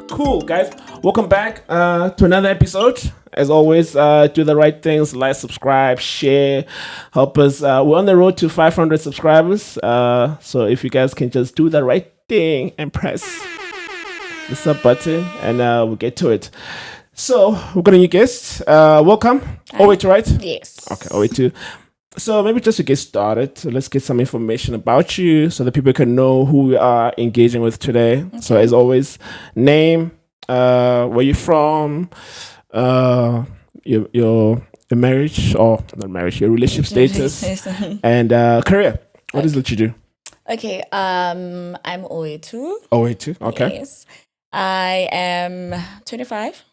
Cool, guys. Welcome back to another episode. As always, do the right things, like, subscribe, share, help us. We're on the road to 500 subscribers. So if you guys can just do the right thing and press the sub button, and we'll get to it. So we've got a new guest. Welcome. Owethu, right? Yes. Okay, Owethu. So maybe just to get started, let's get some information about you so that people can know who we are engaging with today. Okay. So as always, name, where you're from, your marriage or not marriage, your relationship status, and career. What is it you do? Okay. I'm Owethu. Owethu. Okay. Yes. I am 25.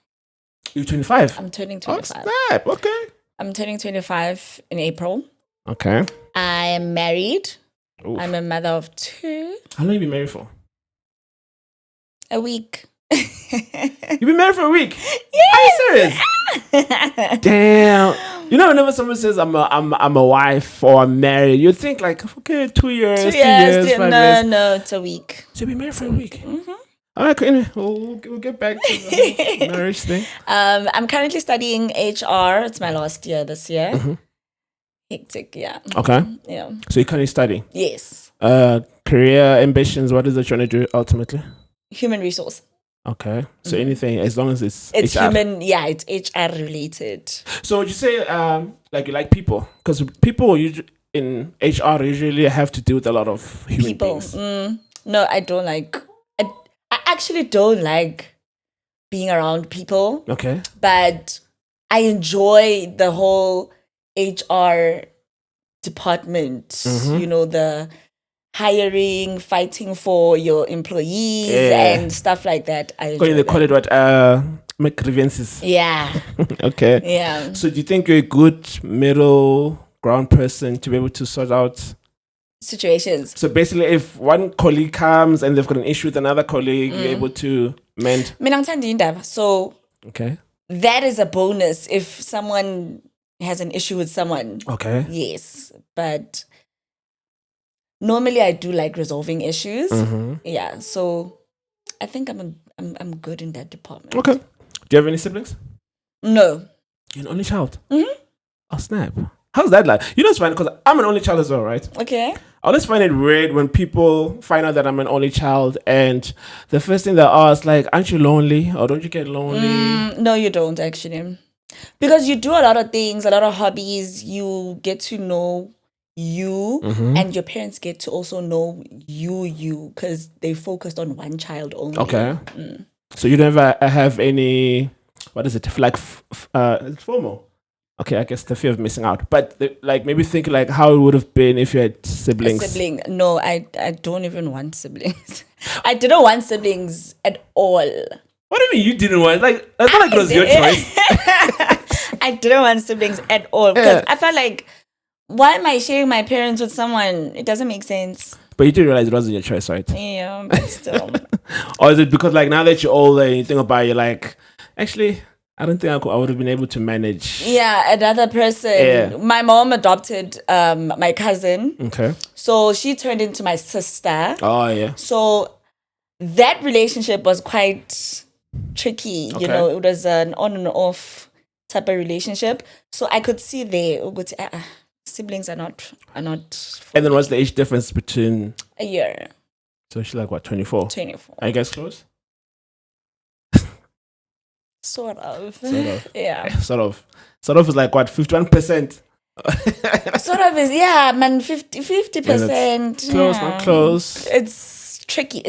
You're 25. I'm turning 25. Oh, snap. Okay. I'm turning 25 in April. Okay. I am married. Oof. I'm a mother of 2. How long have you been married for? A week. You've been married for a week? Yes. Are you serious? Damn. You know, whenever someone says I'm a wife or I'm married, you think like, okay, 2 years, 3 years, 5 years. No, it's a week. So you've been married for a week? Mm-hmm. All right, anyway, we'll get back to the marriage thing. I'm currently studying HR. It's my last year this year. Mm-hmm. Hectic, yeah. Okay. Yeah. So you're currently studying? Yes. Career ambitions, what is it you're trying to do ultimately? Human resource. Okay. So anything, as long as it's HR. Human, yeah, it's HR related. So would you say, like you like people? Because people in HR usually have to deal with a lot of human beings. No, I don't like. I actually don't like being around people. Okay. But I enjoy the whole HR department. Mm-hmm. You know, the hiring, fighting for your employees and stuff like that. I enjoy they call it what? Make grievances. Yeah. Okay. Yeah. So do you think you're a good middle ground person to be able to sort out situations? So basically, if one colleague comes and they've got an issue with another colleague, you're able to mend. So okay, that is a bonus if someone has an issue with someone. Okay. Yes, but normally I do like resolving issues. Mm-hmm. Yeah, so I think I'm good in that department. Okay. Do you have any siblings? No. You're an only child? Mm-hmm. Oh, snap. How's that like? You know, it's funny because I'm an only child as well, right? Okay. I always find it weird when people find out that I'm an only child and the first thing they ask, like, aren't you lonely or don't you get lonely? No, you don't actually. Because you do a lot of things, a lot of hobbies. You get to know you and your parents get to also know you because they focused on one child only. Okay. So you never have any, what is it, like, it's FOMO? Okay, I guess the fear of missing out. But like maybe think like how it would have been if you had siblings. A sibling? No, I don't even want siblings. I didn't want siblings at all. What do you mean you didn't want? Like that's not like it was your choice. I didn't want siblings at all because I felt like, why am I sharing my parents with someone? It doesn't make sense. But you did realize it wasn't your choice, right? Yeah, but still. Or is it because like now that you're older and you think about it, you're like, actually, I don't think I would have been able to manage. Yeah, another person. Yeah. My mom adopted my cousin. Okay. So she turned into my sister. Oh, yeah. So that relationship was quite tricky. Okay. You know, it was an on and off type of relationship. So I could see there, siblings are not. And then what's the age difference between? A year. So she's like what, 24? 24. Are you guys close? Sort of. Yeah. Sort of is like what, 51%? Sort of is, yeah, man, 50%. Close, not close. It's tricky.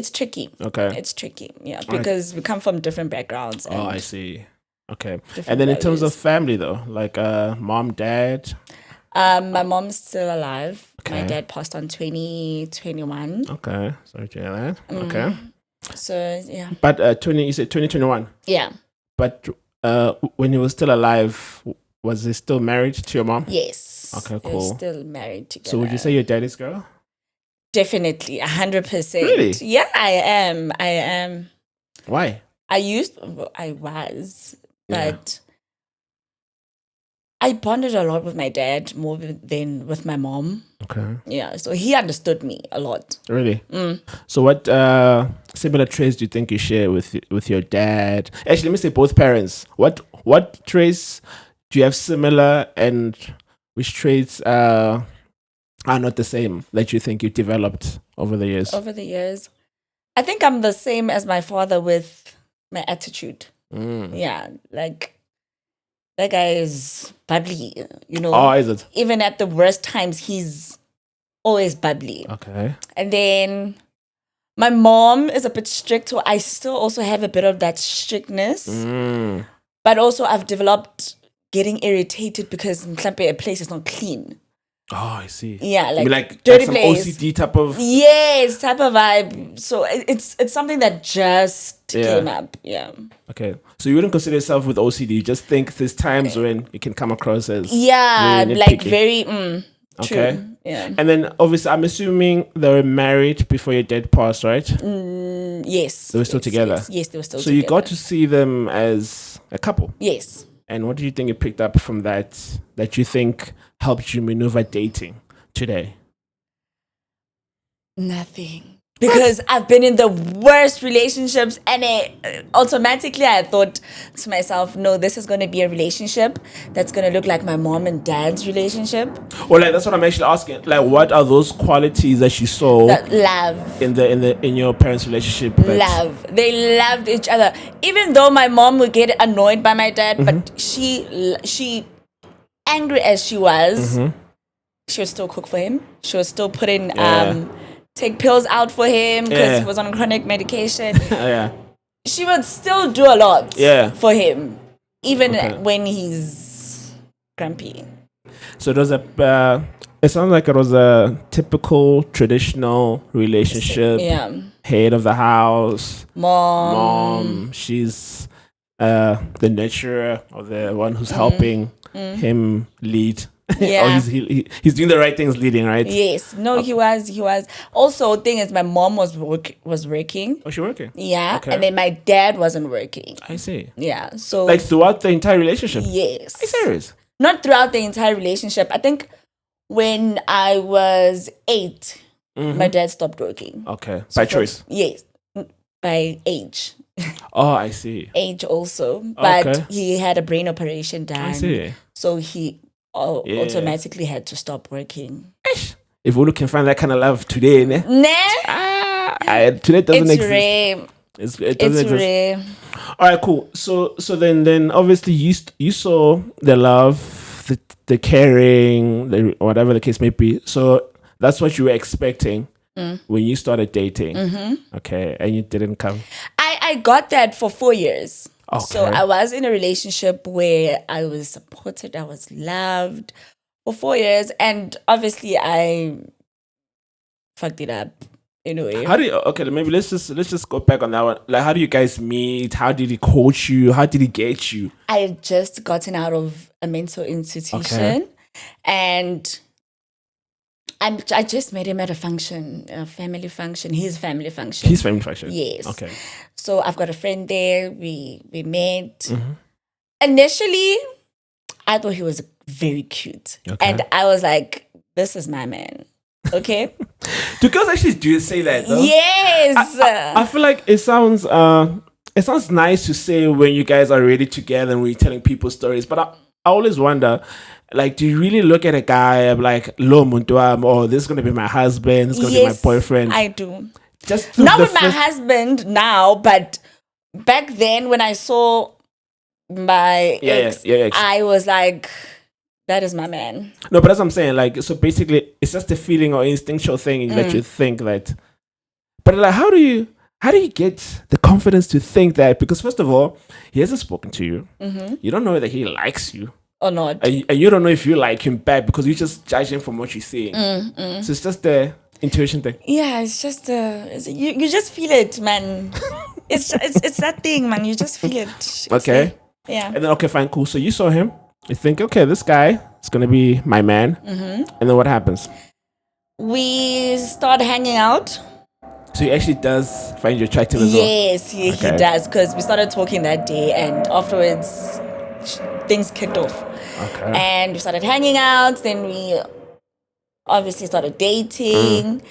Okay. It's tricky, yeah, because we come from different backgrounds. Oh, I see. Okay. And then in terms of family though, like mom, dad? My mom's still alive. Okay. My dad passed on 2021. Okay. Sorry to hear that. Okay. So, yeah. But you said 2021? Yeah. But when he was still alive, was he still married to your mom? Yes. Okay, cool. He was still married together. So would you say you're daddy's girl? Definitely, 100%. Really? Yeah, I am. Why? I was, but I bonded a lot with my dad more than with my mom. Okay. Yeah, so he understood me a lot. Really? So what similar traits do you think you share with your dad? Actually, let me say both parents. What traits do you have similar, and which traits are not the same that you think you developed over the years? Over the years, I think I'm the same as my father with my attitude. Yeah, like that guy is bubbly, Oh, is it? Even at the worst times, he's always bubbly. Okay. And then my mom is a bit strict, so I still also have a bit of that strictness. But also I've developed getting irritated because a place is not clean. Oh, I see. Yeah, like dirty some place. OCD type of. Yes, type of vibe. So it's something that just came up. Yeah. Okay. So you wouldn't consider yourself with OCD. You just think there's times when it can come across as very like nitpicky. very true. Okay. Yeah. And then obviously I'm assuming they were married before your dad passed, right? Yes. They were still together. Yes, they were still so together. you got to see them as a couple. Yes. And what do you think you picked up from that you think helped you maneuver dating today? Nothing. Because I've been in the worst relationships, and automatically I thought to myself, no, this is going to be a relationship that's going to look like my mom and dad's relationship. Well, like that's what I'm actually asking. Like, what are those qualities that you saw love in your parents' relationship? Love. They loved each other. Even though my mom would get annoyed by my dad, but she, angry as she was, she would still cook for him. She would still put in take pills out for him because he was on chronic medication. She would still do a lot for him, even when he's grumpy. So it was it sounds like it was a typical traditional relationship. Yeah. Head of the house. Mom. She's the nurturer or the one who's helping him lead. Yeah. he's doing the right things leading, right? Yes. No, he was. Also, thing is, my mom was working. Oh, she working? Yeah. Okay. And then my dad wasn't working. I see. Yeah. So like throughout the entire relationship? Yes. Are you serious? Not throughout the entire relationship. I think when I was 8, my dad stopped working. Okay. By choice? Yes. By age. Oh, I see. Age also. But he had a brain operation done. I see. So he automatically had to stop working. If we can find that kind of love today, Nah. Today doesn't it's exist. Rare. It doesn't exist. Rare. All right, cool. So then obviously you saw the love, the caring, whatever the case may be. So that's what you were expecting when you started dating. Okay, and you didn't come. I got that for 4 years. Okay. So I was in a relationship where I was supported, I was loved for 4 years, and obviously I fucked it up in a way. Maybe let's just go back on that one. Like, how do you guys meet? How did he coach you? How did he get you? I had just gotten out of a mental institution, and I just met him at a function, a family function, his family function. His family function? Yes. Okay. So I've got a friend there. We met. Initially, I thought he was very cute. Okay. And I was like, this is my man. Okay? Do girls actually do say that, though? Yes. I feel like it sounds nice to say when you guys are really together and we're telling people stories, but I always wonder, like, do you really look at a guy and like, lo muntuam, or this is going to be my husband, this is going to be my boyfriend? I do. Just not with my husband now, but back then when I saw my ex, I was like, that is my man. No, but that's what I'm saying. Like, so basically, it's just a feeling or instinctual thing that you think that. But like, how do you get the confidence to think that? Because first of all, he hasn't spoken to you. You don't know whether he likes you or not, and you don't know if you like him back because you just judge him from what you're seeing. So it's just the intuition thing. Yeah, it's just you just feel it, man. it's that thing, man. You just feel it. Okay. Yeah. And then fine, cool. So you saw him. You think, okay, this guy is gonna be my man. And then what happens? We start hanging out. So he actually does find you attractive as well? Yes, he does, because we started talking that day, and afterwards things kicked off. Okay. And we started hanging out. Then we obviously started dating.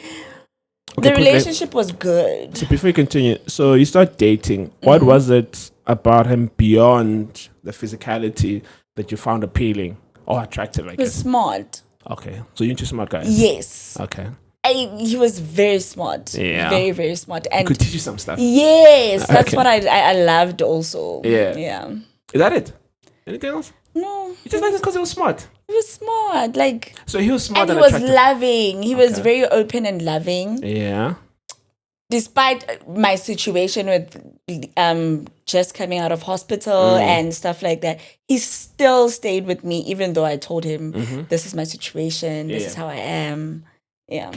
Okay, The quickly. relationship was good. So before you continue, so you start dating. What was it about him beyond the physicality that you found appealing or attractive? I He was guess. smart. Okay, so you're into smart guys. Yes. Okay. He was very smart. Yeah. Very, very smart. And Could teach you some stuff. yes, that's Okay. what I loved also. Yeah. Yeah. Is that it? Anything else? No, You just like it because he was smart. he was smart. Like, So he was smart and and he was attractive. loving. He was Okay. very open and loving. Yeah. Despite my situation with just coming out of hospital and stuff like that, he still stayed with me, even though I told him this is my situation, this is how I am. Yeah.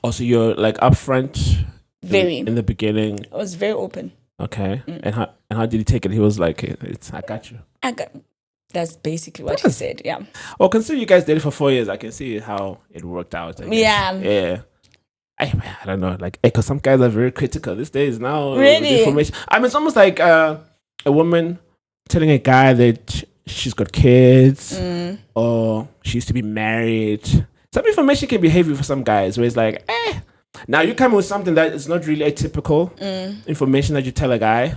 Also, you're like upfront. Very. In the beginning. I was very open. Okay. And how did he take it? He was like, I got you. That's basically what he said. Yeah. Well, consider you guys dated for 4 years. I can see how it worked out. I guess. Yeah. Yeah. I don't know. Like, because some guys are very critical these days now. Really? Information. I mean, it's almost like a woman telling a guy that she's got kids or she used to be married. Some information can be heavy for some guys where it's like, Now you come with something that is not really atypical information that you tell a guy,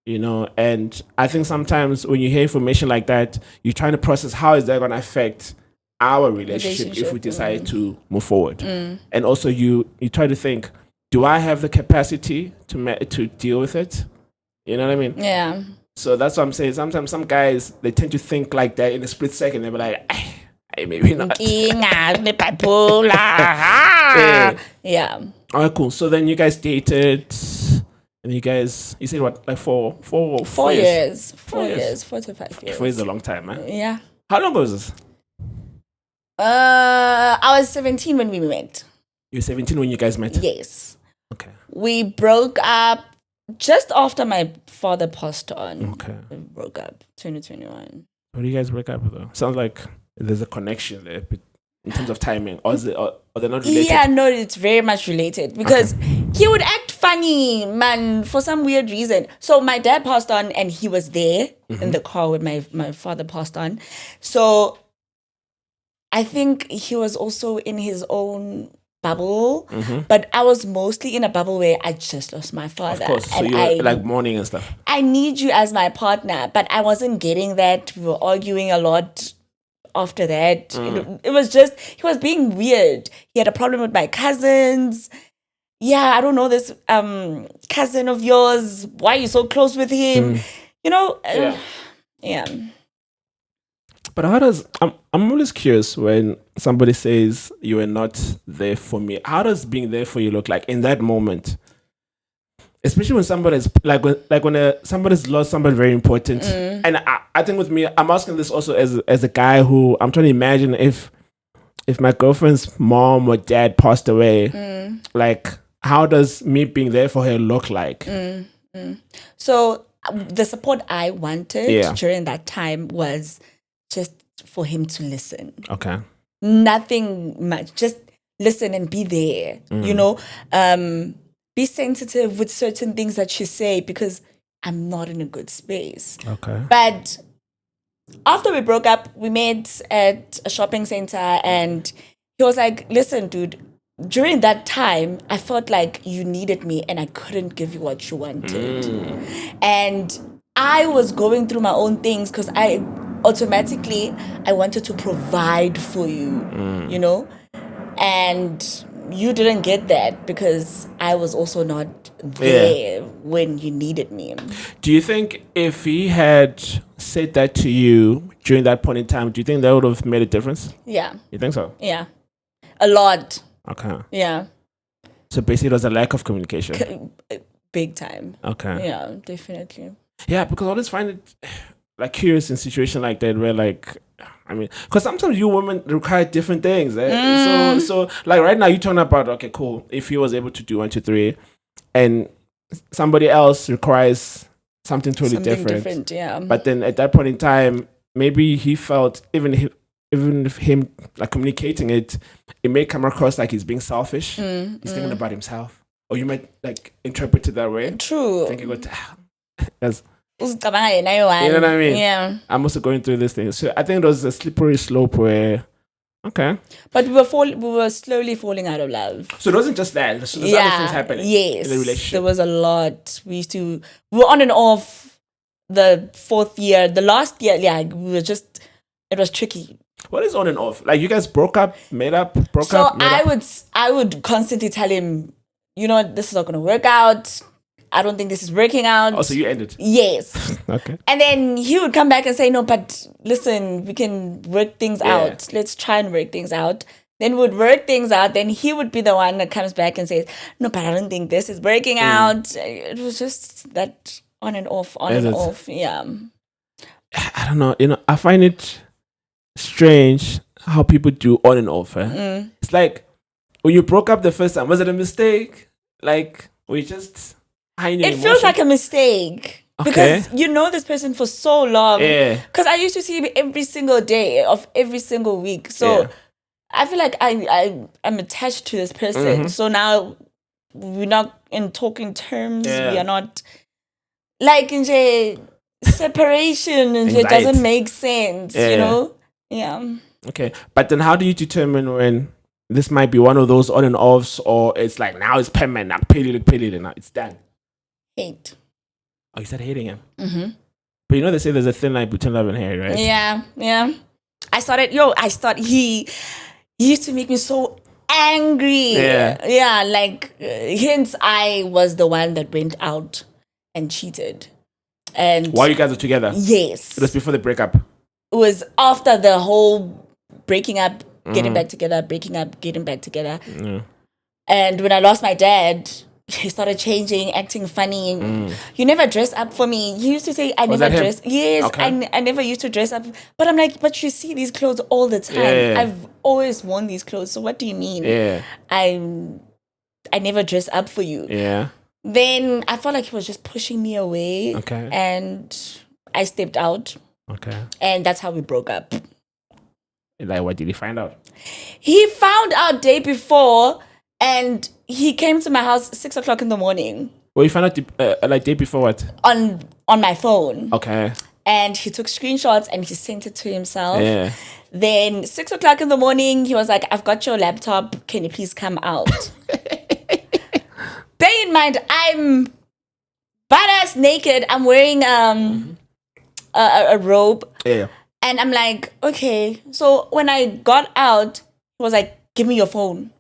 you know, and I think sometimes when you hear information like that, you're trying to process how is that going to affect our relationship if we decide to move forward. And also you try to think, do I have the capacity to deal with it? You know what I mean? Yeah. So that's what I'm saying. Sometimes some guys, they tend to think like that in a split second. They'll be like, maybe not. Yeah. All right, cool. So then you guys dated, and you said what, like four years. 4 years. years, 4 to 5 years. 4 years is a long time, man. Yeah. How long was this? I was 17 when we met. You were 17 when you guys met? Yes. Okay. We broke up just after my father passed on. Okay. We broke up 2021. How do you guys break up though? Sounds like there's a connection there in terms of timing, or they're not related? Yeah, no, it's very much related because he would act funny, man, for some weird reason. So my dad passed on and he was there in the car when my father passed on. So I think he was also in his own bubble, but I was mostly in a bubble where I just lost my father. Of course, so and you're like mourning and stuff. I need you as my partner, but I wasn't getting that. We were arguing a lot after that. It was just, he was being weird. He had a problem with my cousins. Yeah, I don't know, this cousin of yours, why are you so close with him? You know? Yeah. But how does I'm always curious when somebody says you were not there for me. How does being there for you look like in that moment? Especially when somebody's when somebody's lost somebody very important. And I think with me, I'm asking this also as a guy who I'm trying to imagine if my girlfriend's mom or dad passed away, like how does me being there for her look like? So the support I wanted during that time was just for him to listen. Okay. Nothing much. Just listen and be there. You know, be sensitive with certain things that you say because I'm not in a good space. Okay. But after we broke up, we met at a shopping center and he was like, listen, dude, during that time, I felt like you needed me and I couldn't give you what you wanted. And I was going through my own things because I wanted to provide for you, you know? And you didn't get that because I was also not there when you needed me. Do you think if he had said that to you during that point in time, do you think that would have made a difference? Yeah. You think so? Yeah. A lot. Okay. Yeah. So basically it was a lack of communication. Big time. Okay. Yeah, definitely. Yeah, because I always find it like curious in situation like that where like, I mean, because sometimes you women require different things. So like right now you're talking about, okay, cool. If he was able to do 1, 2, 3 and somebody else requires something totally different. Yeah. But then at that point in time, maybe he felt even if him like communicating it may come across like he's being selfish. He's thinking about himself. Or you might like interpret it that way. True. Thinking what uzicabanga yena yi-one. You know what I mean? Yeah. I'm also going through this thing. So I think it was a slippery slope where, okay. But we were slowly falling out of love. So it wasn't just that. So there's other things happening yes, in the relationship. there was a lot. We were on and off the 4th year. The last year, it was tricky. What is on and off? Like you guys broke up, made up, broke so up, made up? I would constantly tell him, this is not going to work out. I don't think this is working out. Oh, so you ended? Yes. Okay. And then he would come back and say, no, but listen, we can work things out. Let's try and work things out. Then we'd work things out. Then he would be the one that comes back and says, no, but I don't think this is working out. It was just that on and off, off. Yeah. I don't know. I find it strange how people do on and off. It's like when you broke up the first time, was it a mistake? Like, were you just hiding your emotions? Feels like a mistake. Okay. Because you know this person for so long. Yeah. Because I used to see him every single day of every single week. So I feel like I'm attached to this person. Mm-hmm. So now we're not in talking terms. We are not like in separation and it doesn't make sense, you know? Yeah. Okay. But then how do you determine when this might be one of those on and offs, or it's like now it's permanent, now pity, now it's done? Hate. Oh, you started hating him? Mm-hmm. But they say there's a thin line between love and hate, right? Yeah. He used to make me so angry. Yeah, like hence I was the one that went out and cheated. And while you guys were together? Yes. It was before the breakup? It was after the whole breaking up, getting back together, breaking up, getting back together. Mm. And when I lost my dad, he started changing, acting funny. You never dress up for me. He used to say, I never dress. Yes, okay. I never used to dress up. But I'm like, but you see these clothes all the time. Yeah. I've always worn these clothes. So what do you mean? Yeah. I never dress up for you. Yeah. Then I felt like he was just pushing me away. Okay. And I stepped out. Okay. And that's how we broke up. Like, what did he find out? He found out day before, and he came to my house 6 o'clock in the morning. Well, you found out like day before what? On my phone. Okay. And he took screenshots and he sent it to himself. Yeah. Then 6 o'clock in the morning, he was like, I've got your laptop. Can you please come out? Bear in mind, I'm badass naked. I'm wearing a robe. Yeah. And I'm like, okay. So when I got out, he was like, give me your phone.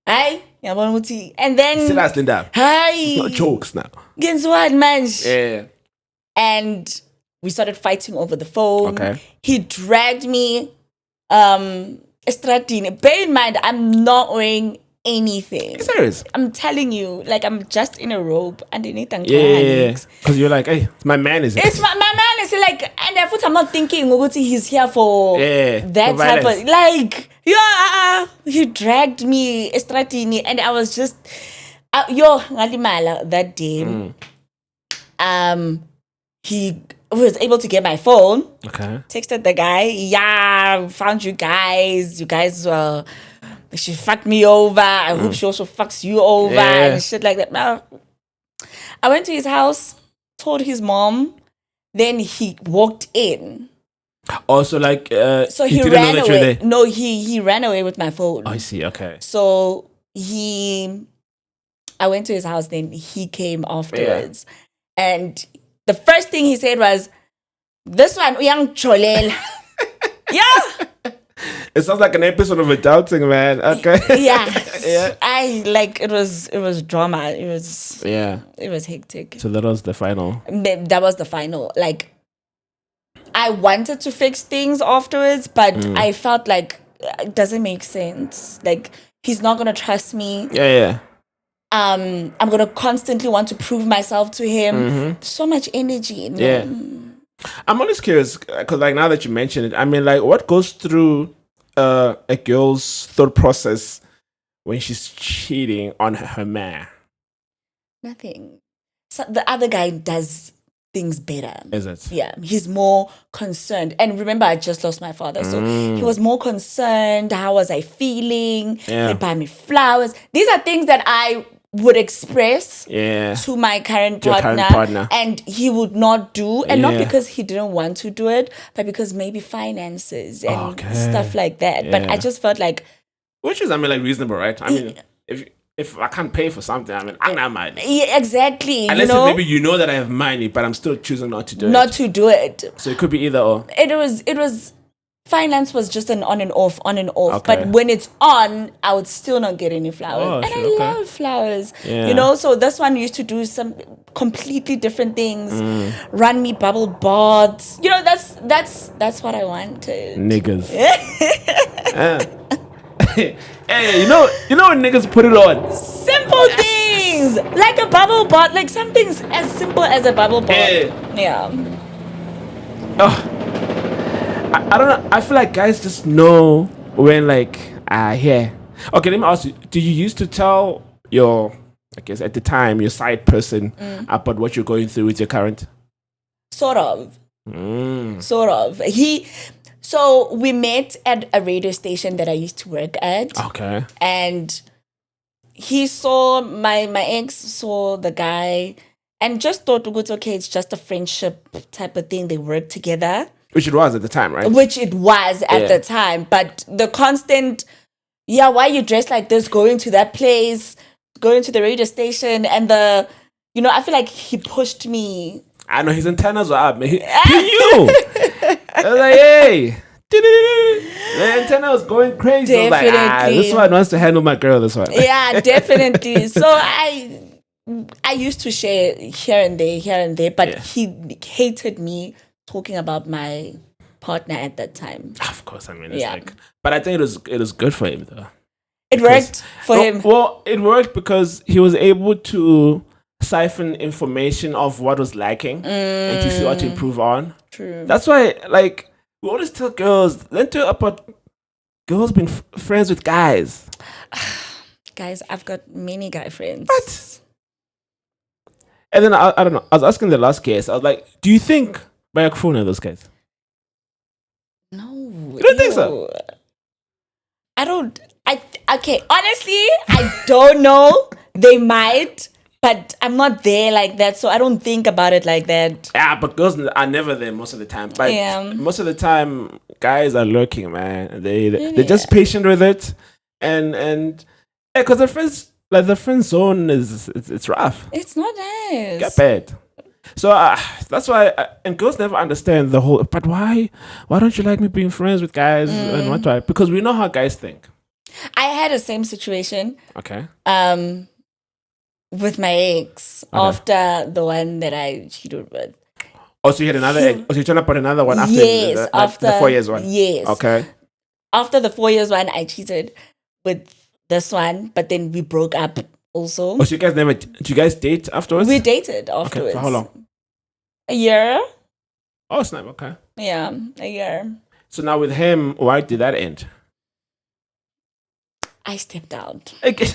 Hi? And then... Still asking that. Hi. It's not jokes now. Guess what, man? Yeah. And we started fighting over the phone. Okay. He dragged me estradine. Bear in mind, I'm not wearing anything. Serious? I'm telling you, like I'm just in a robe underneath. Yeah. Because you're like, hey, my man is. It's my man is like, and I thought I'm not thinking he's here for that type of like. Yeah, he dragged me estratini, and I was just that day. He was able to get my phone. Okay. Texted the guy. Yeah, found you guys. You guys she fucked me over. I hope she also fucks you over and shit like that. Now, I went to his house, told his mom, then he walked in. Also, like, so he ran away. No, he ran away with my phone. Oh, I see. Okay. So I went to his house. Then he came afterwards, and the first thing he said was, "This one, young cholel." Yeah. It sounds like an episode of Adulting, man. Okay. Yeah. It was drama. It was hectic. So that was the final. That was the final. Like, I wanted to fix things afterwards, but I felt like it doesn't make sense. Like, he's not gonna trust me. Yeah. I'm gonna constantly want to prove myself to him. Mm-hmm. So much energy. Yeah. I'm always curious because, like, now that you mention it, I mean, like, what goes through a girl's thought process when she's cheating on her man? Nothing. So the other guy does things better. Is it? Yeah. He's more concerned. And remember, I just lost my father. So he was more concerned. How was I feeling? He'd buy me flowers. These are things that I would express Yeah. to my current Your partner, current partner. and he would not do, and not Yeah. because he didn't want to do it, but because maybe finances and Okay. stuff like that. But I Yeah. just felt like, Which is, I mean, like, reasonable, right? I mean, if I can't pay for something, I mean, I'm not mad. yeah, exactly, Unless if maybe you know that I have money, but I'm still choosing not to do not it. to do it. So it could be either or. It was finance was just an on and off. Okay. But when it's on, I would still not get any flowers. Oh, and sure, I okay. love flowers. Yeah. So this one used to do some completely different things. Run me bubble baths. That's what I wanted. Niggas. Hey, you know when niggas put it on? Simple things. Like a bubble bath, like something as simple as a bubble bath. Yeah. Oh, I don't know. I feel like guys just know when, like, here. Okay, let me ask you. Do you used to tell your, I guess at the time, your side person about what you're going through with your current? Sort of. Sort of. So we met at a radio station that I used to work at. Okay. And he saw my ex saw the guy and just thought, okay, it's just a friendship type of thing. They work together. Which it was at the time, right? Which it was at the time. But the constant, why you dressed like this, going to that place, going to the radio station, and I feel like he pushed me. I know his antennas were up, man. He knew. I was like, hey. The antenna was going crazy. Definitely. I was like, this one wants to handle my girl, this one. Yeah, definitely. So I used to share here and there, but he hated me talking about my partner at that time. Of course, I mean, it's like, but I think it was good for him though. It worked for him. Well, it worked because he was able to siphon information of what was lacking and to see what to improve on. True. That's why, like, we always tell girls, don't talk about girls being friends with guys. Guys, I've got many guy friends. What? And then I don't know. I was asking the last case. I was like, do you think Bayakufuna are those guys? No. You don't think so? I don't. Okay, honestly, I don't know. They might, but I'm not there like that, so I don't think about it like that. Yeah, but girls are never there most of the time. But most of the time, guys are lurking, man. They're just patient with it, and because the friend zone it's rough. It's not nice. Get bad. So that's why, and girls never understand the whole. But why don't you like me being friends with guys and what? Why? Because we know how guys think. I had the same situation. Okay. With my ex after the one that I cheated with. Oh, so you had another ex? Oh, so you turned up on another one after after the 4 years one? Yes. Okay. After the 4 years one, I cheated with this one, but then we broke up also. Oh, so you guys did you guys date afterwards? We dated afterwards. Okay, for how long? A year. Oh, snap, okay. Yeah, a year. So now with him, why did that end? I stepped out. Okay.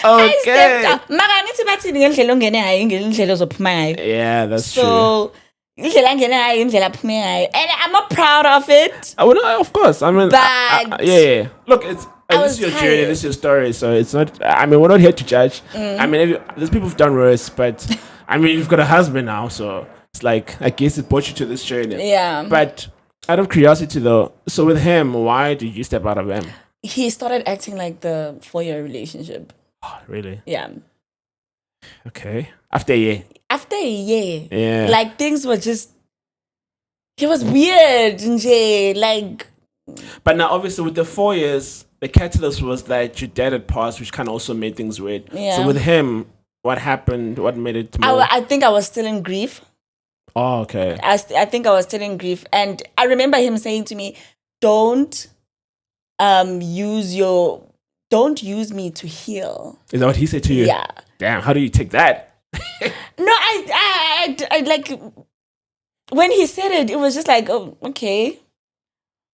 I stepped out. Mara nithi bathi ngendlela ongene ngayo indlela indlela ozophuma ngayo. Yeah, that's true. So indlela angene ngayo indlela aphume ngayo. And I'm not proud of it. Well, of course. I mean, but yeah. Look, this is your journey, this is your story, so it's not. I mean, we're not here to judge. I mean, there's people who've done worse, but I mean, you've got a husband now, so it's like I guess it brought you to this journey. Yeah. But out of curiosity, though, so with him, why did you step out of him? He started acting like the 4-year relationship. Oh, really? Yeah. Okay. After a year. After a year. Yeah. Like things were just. He was weird, nje, like. But now, obviously, with the 4 years, the catalyst was that your dad had passed, which kind of also made things weird. Yeah. So with him, what happened? What made it more? I think I was still in grief. Oh, okay. I think I was still in grief. And I remember him saying to me, don't use me to heal. Is that what he said to you? Yeah. Damn, how do you take that? No, I like, when he said it, it was just like, oh, okay.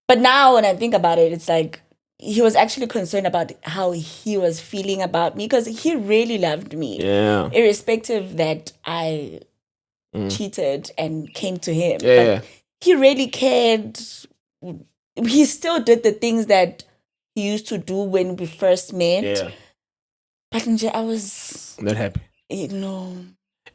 But now when I think about it, it's like, he was actually concerned about how he was feeling about me because he really loved me. Yeah. Irrespective that I cheated and came to him. Yeah. But he really cared. He still did the things that he used to do when we first met. Yeah. But nje, I was Not happy. no,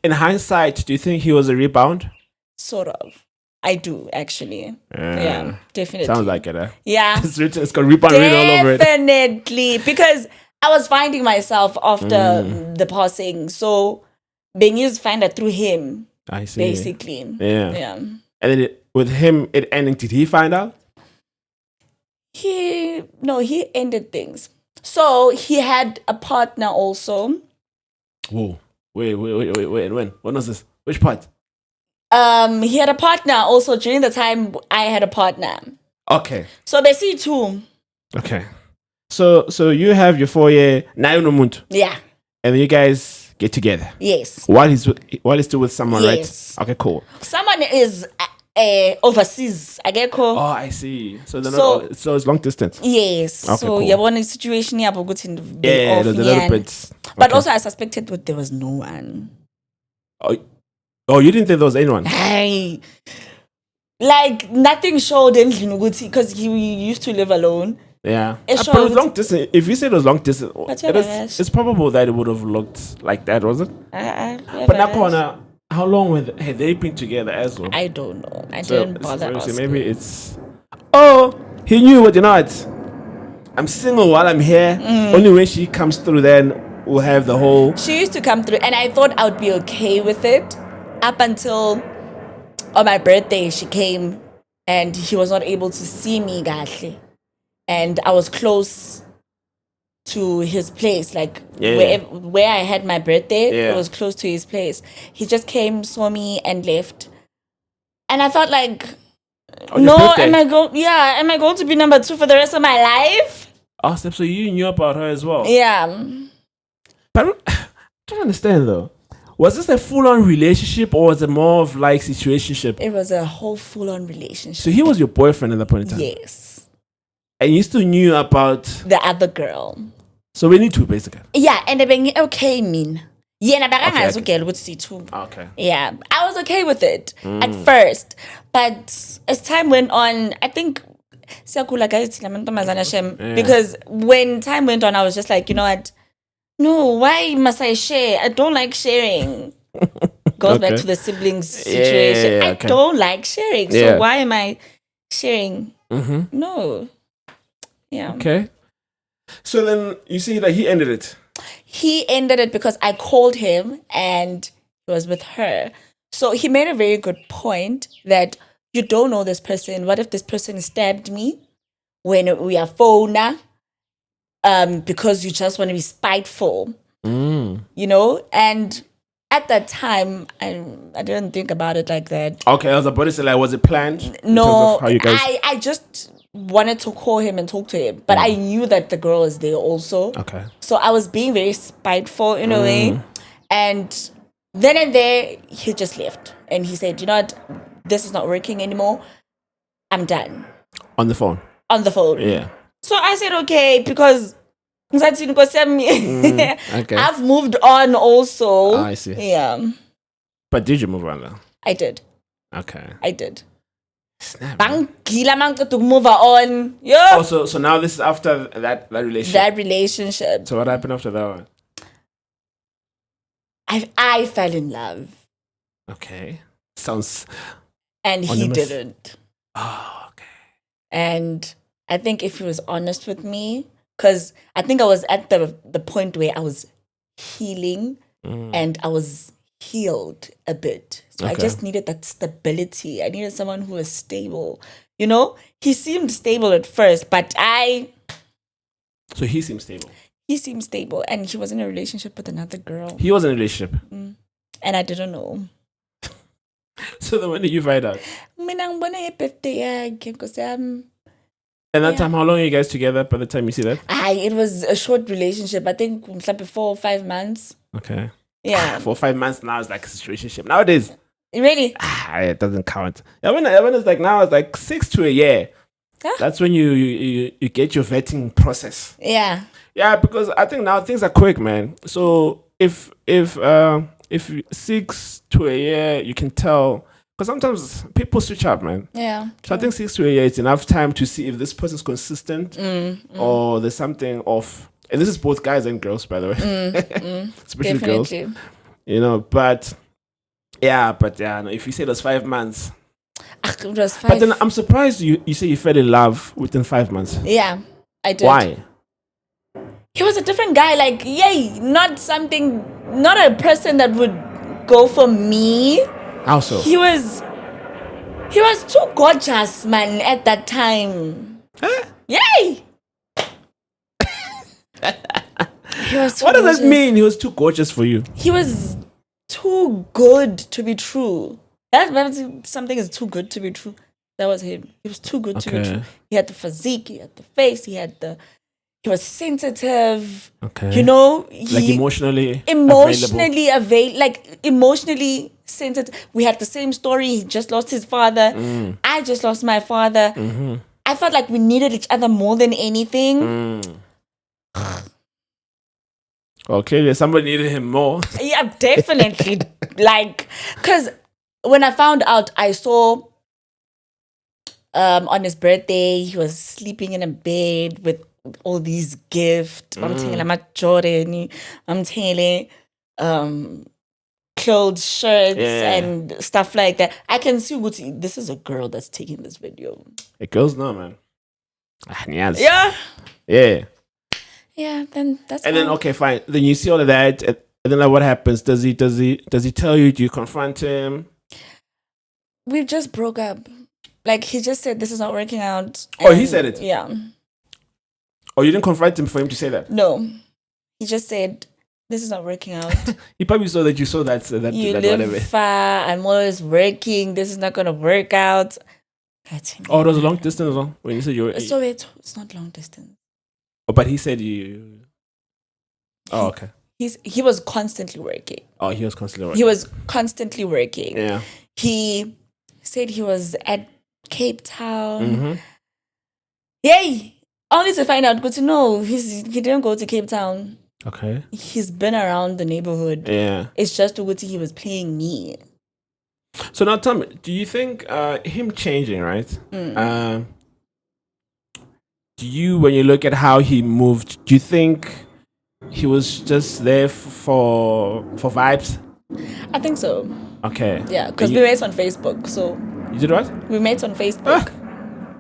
In hindsight, do you think he was a rebound? sort of. I do actually. Yeah, definitely. Sounds like it, Yeah. It's got rebound written all over it. Definitely. Because I was finding myself after the passing. So being used to find that through him. I see. Basically. Yeah. Yeah. And then with him it ending, did he find out? He ended things. So he had a partner also. Whoa. Wait. When was this? Which part? He had a partner also during the time I had a partner. Okay. So basically two. Okay. So you have your 4-year now no muntu. Yeah. And then you guys get together. Yes. While he's still with someone, Yes. right? Okay, cool. Someone is overseas. I get called. Oh, I see. So they're not so it's long distance. Yes. Okay, so cool. yeah, one situation here, but good in Yeah, there's a little bit. But also I suspected that there was no one. Oh, you didn't think there was anyone? Hey. Like nothing showed in Uguti because he used to live alone. Yeah. It But it was showed. long distance. If you said it was long distance, it's probable that it would have looked like that, was it? But now, how long had they been together as well? I don't know. I didn't bother asking. Maybe it's... Oh, he knew what, you know what? I'm single while I'm here. Only when she comes through, then we'll have the whole... She used to come through, and I thought I would be okay with it up until on my birthday. She came, and he was not able to see me, gahle. And I was close to his place, like where I had my birthday. It was close to his place. He just came, saw me, and left. And I thought, like, no, am I going to be number 2 for the rest of my life? Awesome. So you knew about her as well? Yeah. But I don't understand though. Was this a full-on relationship or was it more of like situationship? It was a whole full-on relationship. So he was your boyfriend at that point in time? Yes. And you still knew about... the other girl. So we need to, basically. Yeah, and they being okay, mean. Yeah, Okay. Yeah, I was okay with it at first. But as time went on, I think... Because when time went on, I was just like, you know what? No, why must I share? I don't like sharing. Goes back to the siblings situation. I don't like sharing. So why am I sharing? No. Yeah. Okay. So then you see that he ended it. He ended it because I called him and he was with her. So he made a very good point that you don't know this person. What if this person stabbed me when we are phone? Because you just want to be spiteful. You know? And at that time, I didn't think about it like that. Okay, I was about to say, like, was it planned? No, how you guys... I just wanted to call him and talk to him. But I knew that the girl is there also. Okay. So I was being very spiteful in a way. And then and there, he just left. And he said, you know what? This is not working anymore. I'm done. On the phone? On the phone. Yeah. So I said, okay, because... Okay. I've moved on also. I see. Yeah. But did you move on though? I did. Okay. I did. Snap. To move on. Yeah. Oh, so now this is after that relationship. That relationship. So what happened after that one? I fell in love. Okay. Sounds... And he didn't. Oh, okay. And I think if he was honest with me, because I think I was at the point where I was healing and I was healed a bit. So I just needed that stability. I needed someone who was stable. You know, he seemed stable at first, but So he seemed stable? He seemed stable and he was in a relationship with another girl. He was in a relationship? And I didn't know. So then when did you find out? And that time, how long are you guys together by the time you see that? It was a short relationship. I think 4 or 5 months. Okay. Yeah. 4 or 5 months now is like a situationship. Nowadays. Really? It doesn't count. Yeah, when it's like now, it's like 6 to a year. Huh? That's when you get your vetting process. Yeah. Yeah, because I think now things are quick, man. So if 6 to a year, you can tell Because sometimes people switch up, man. Yeah. So I think 6 to 8 years is enough time to see if this person's consistent or there's something off. And this is both guys and girls, by the way. Especially girls. You know, but yeah, no, if you say those 5 months. It was 5. But then I'm surprised you say you fell in love within 5 months. Yeah, I did. Why? He was a different guy. Like, yay, not a person that would go for me. How so? He was too gorgeous, man, at that time. Huh? Yay! He was too What does gorgeous. that mean? He was too gorgeous for you. He was too good to be true. That's something is too good to be true. That was him. He was too good to be true. He had the physique, he had the face, he was sensitive. Okay. You know, like emotionally emotionally sensitive. We had the same story. He just lost his father. I just lost my father. Mm-hmm. I felt like we needed each other more than anything. Well, clearly somebody needed him more. Yeah, definitely. Because when I found out, I saw on his birthday, he was sleeping in a bed with all these gifts. I'm telling Jordan, I'm telling clothes, shirts, and stuff like that. I can see this is a girl that's taking this video. Hey, girls know, man. Yes. Yeah. Yeah. Yeah, then that's and then okay, fine. Then you see all of that, and then like, what happens? Does he tell you? Do you confront him? We just broke up. Like, he just said this is not working out. Oh, he said it. Yeah. Oh, you didn't confront him for him to say that? No, he just said this is not working out. He probably saw that you saw that. You live far. I'm always working. This is not gonna work out. Oh, it was a long distance as well. When you said you were. So it's not long distance. Oh, but he said you. Oh, okay. He was constantly working. Oh, he was constantly working. He was constantly working. Yeah. He said he was at Cape Town. Mm-hmm. Yay! Only to find out, good to know, he didn't go to Cape Town. Okay. He's been around the neighborhood. Yeah. It's just he was playing me. So now tell me, do you think him changing, right? Do you, when you look at how he moved, do you think he was just there for vibes? I think so. Okay. Yeah, because we met on Facebook. So you did what? We met on Facebook.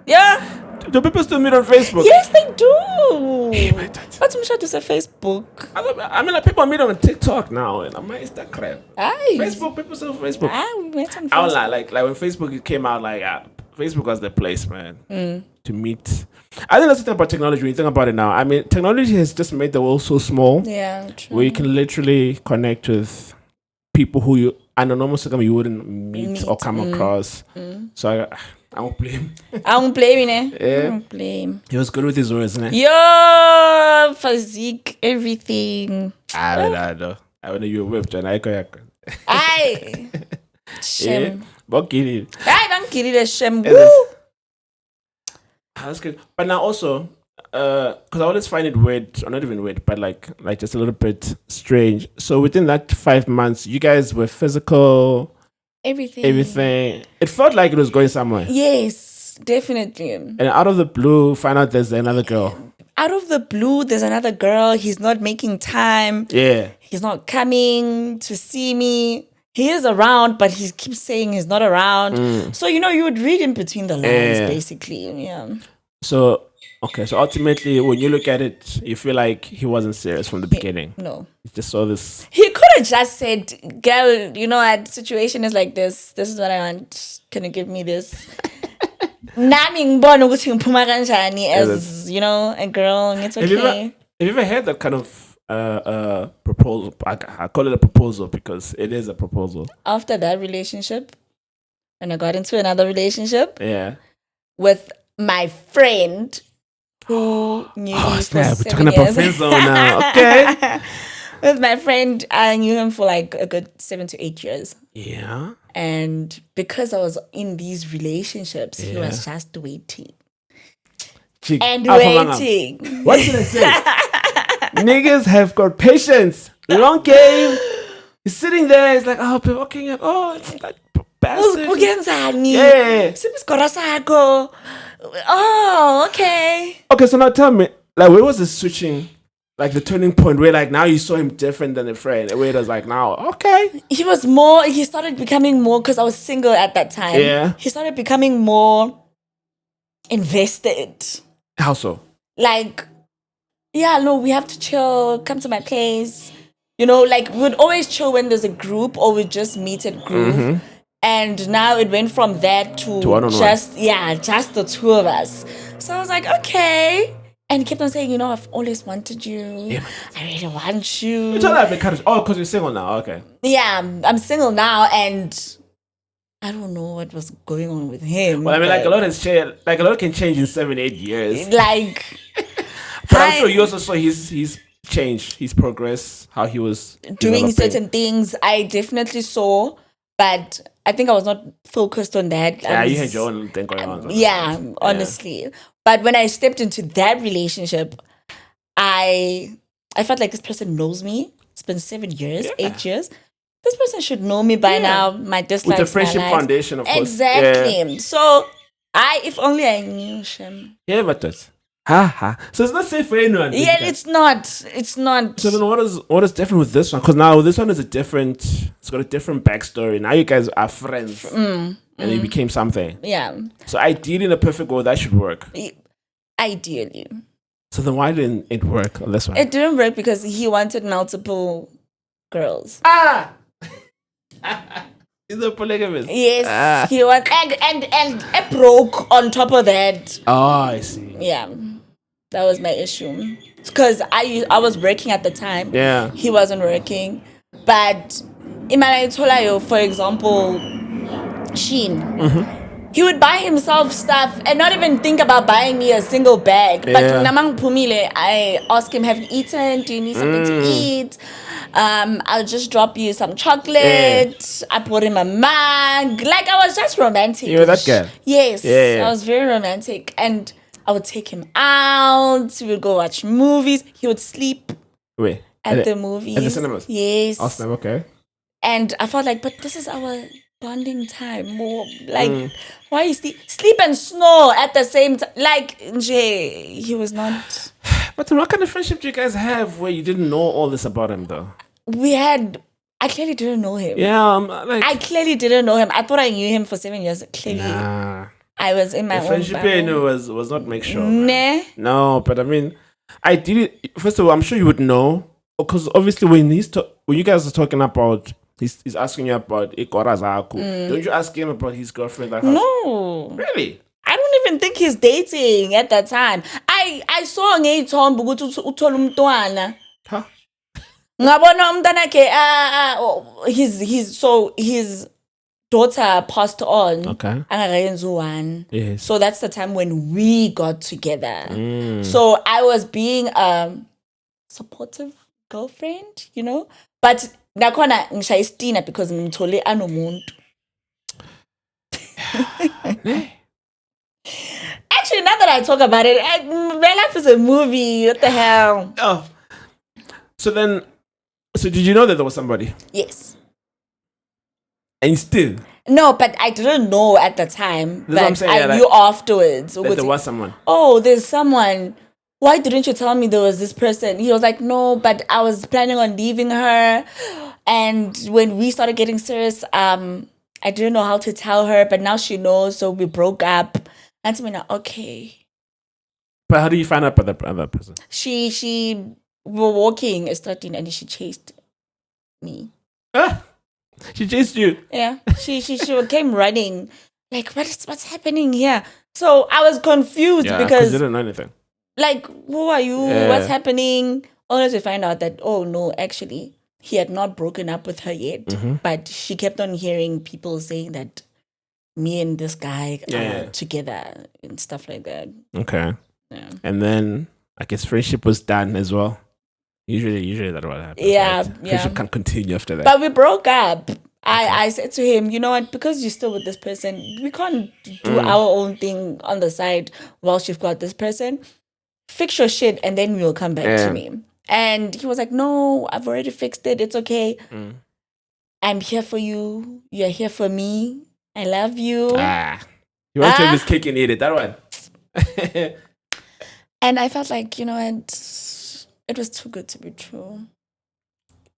Yeah. Do people still meet on Facebook? Yes, they do. Hey, my dad. What's my to say Facebook? I mean, like, people meet on TikTok now, and on my Instagram. Aye. Facebook, people still on Facebook. We met on Facebook. I was like when Facebook came out, like Facebook was the place, man, to meet. I think that's the thing about technology. When you think about it now, I mean, technology has just made the world so small. Yeah, true. Where you can literally connect with people who you under normal circumstances you wouldn't meet or come across. So I won't blame. I won't blame him. Yeah. I won't blame. He was good with his words, isn't it? Yo, physique, everything. I know you were whipped, and I go. Aye. Shem. But get it. Aye, don't kill it, Shem. That's good. But now also, because I always find it weird, or not even weird, but like just a little bit strange. So within that 5 months, you guys were physical. Everything. It felt like it was going somewhere. Yes, definitely. And out of the blue, find out there's another girl. Out of the blue, there's another girl. He's not making time. Yeah. He's not coming to see me. He is around, but he keeps saying he's not around. So, you would read in between the lines, basically. Yeah. So, okay. So, ultimately, when you look at it, you feel like he wasn't serious from the beginning. No. He just saw this. He could have just said, girl, the situation is like this. This is what I want. Can you give me this? Nami ngibona ukuthi ngiphuma kanjani as, a girl, and it's okay. Have you ever had that kind of proposal? I call it a proposal because it is a proposal. After that relationship, and I got into another relationship. Yeah. With my friend who knew me for 7 years. We're talking about friend zone now. Okay. With my friend, I knew him for like a good 7 to 8 years. Yeah. And because I was in these relationships, he was just waiting. Waiting. What did I say? Niggas have got patience. Long game. He's sitting there. He's like, oh, people, okay, oh, it's like bastard. Ukenzani? Yeah. Sibisikora sakho. Oh, okay. Okay, so now tell me, like, where was the switching, like the turning point where, like, now you saw him different than a friend, where it was like, now, okay. He started becoming more, because I was single at that time. Yeah. He started becoming more invested. How so? Like, yeah, no, we have to chill, come to my place. You know, like, we'd always chill when there's a group, or we'd just meet at Groove. And now it went from that to one-on-one. just the two of us. So I was like, okay. And he kept on saying, you know, I've always wanted you. Yeah. I really want you. You told that because you're single now. Okay. Yeah, I'm single now, and I don't know what was going on with him. Well, I mean, like, a lot has changed. Like, a lot can change in 7-8 years. Like, but I'm sure you also saw his change, his progress, how he was doing developing. certain things. I definitely saw, but I think I was not focused on that. Yeah, you had your own thing going on. Yeah, honestly. But when I stepped into that relationship, I felt like this person knows me. It's been 7 years, 8 years. This person should know me by now. My dislikes, with the friendship foundation, of course. Exactly. Yeah. So if only I knew him. Yeah, but that's so it's not safe for anyone. Yeah, it's not. It's not. So then, what is different with this one? Because now this one is it's got a different backstory. Now you guys are friends, and you became something. Yeah. So ideally, in a perfect world, that should work. Ideally. So then, why didn't it work on this one? It didn't work because he wanted multiple girls. He's a polygamist. Yes, he was, and it broke on top of that. Oh, I see. Yeah, that was my issue. Because I was working at the time. Yeah. He wasn't working. But Imana Tolayo, for example, Sheen, he would buy himself stuff and not even think about buying me a single bag. But Namang Pumile, I ask him, have you eaten? Do you need something to eat? I'll just drop you some chocolate. I bought him a mug. Like, I was just romantic. You were that girl? Yes. I was very romantic. And I would take him out. We would go watch movies. He would sleep at the movies. At the cinemas? Yes. Awesome, okay. And I felt like, but this is our bonding time. More like, why you sleep and snore at the same time? Like, he was not. But what kind of friendship do you guys have where you didn't know all this about him, though? I clearly didn't know him. Yeah, I clearly didn't know him. I thought I knew him for 7 years. Clearly, I was in my own friendship. Was not make sure. Nah. No, but I mean, I did it. First of all, I'm sure you would know, because obviously when when you guys are talking about, he's asking you about Ikorazaku. Don't you ask him about his girlfriend? No, really. I don't even think he's dating at that time. I saw ngeyithombe ukuthi uthola umntwana. Huh? Ngabona umntwana ke his daughter passed on. Okay. Angakayenzi one. Yes. So that's the time when we got together. So I was being a supportive girlfriend, you know? But nakhona ngishaya isitina because ngimthole anomuntu. Actually, now that I talk about it, my life is a movie. What the hell? Oh. So did you know that there was somebody? Yes. And still? No, but I didn't know at the time. That's what I'm saying, I knew afterwards. That there was someone. Oh, there's someone. Why didn't you tell me there was this person? He was like, no, but I was planning on leaving her. And when we started getting serious, I didn't know how to tell her, but now she knows, so we broke up. And so okay. But how do you find out about the other person? We were walking, starting, and she chased me. She chased you? Yeah. She came running. Like, what's happening here? So I was confused because you didn't know anything. Like, who are you? Yeah. What's happening? Only to find out that, oh no, actually, he had not broken up with her yet. But she kept on hearing people saying that me and this guy are together and stuff like that. Okay. Yeah. And then I guess friendship was done as well. Usually that's what happens. Yeah, right? Friendship can't continue after that. But we broke up. I said to him, you know what, because you're still with this person, we can't do our own thing on the side whilst you've got this person. Fix your shit and then we'll come back to me. And he was like, no, I've already fixed it. It's okay. I'm here for you. You're here for me. I love you. You want to have his cake and eat it. That one. And I felt like, it was too good to be true.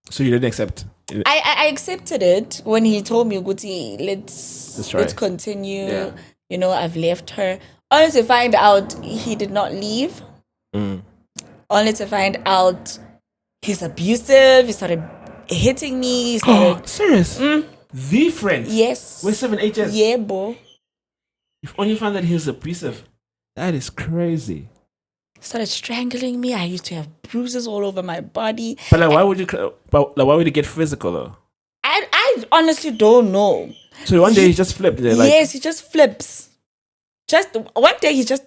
So you didn't accept? I accepted it when he told me, Guti, let's continue. Yeah. I've left her. Only to find out he did not leave. Only to find out he's abusive. He started hitting me. He started. Serious? The friend? Yes. With 7 HS? Yeah, bro. You've only found that he was abusive. That is crazy. Started strangling me. I used to have bruises all over my body. But like, why would you get physical though? I honestly don't know. So one day he just flipped. Yes, he just flips. Just one day he just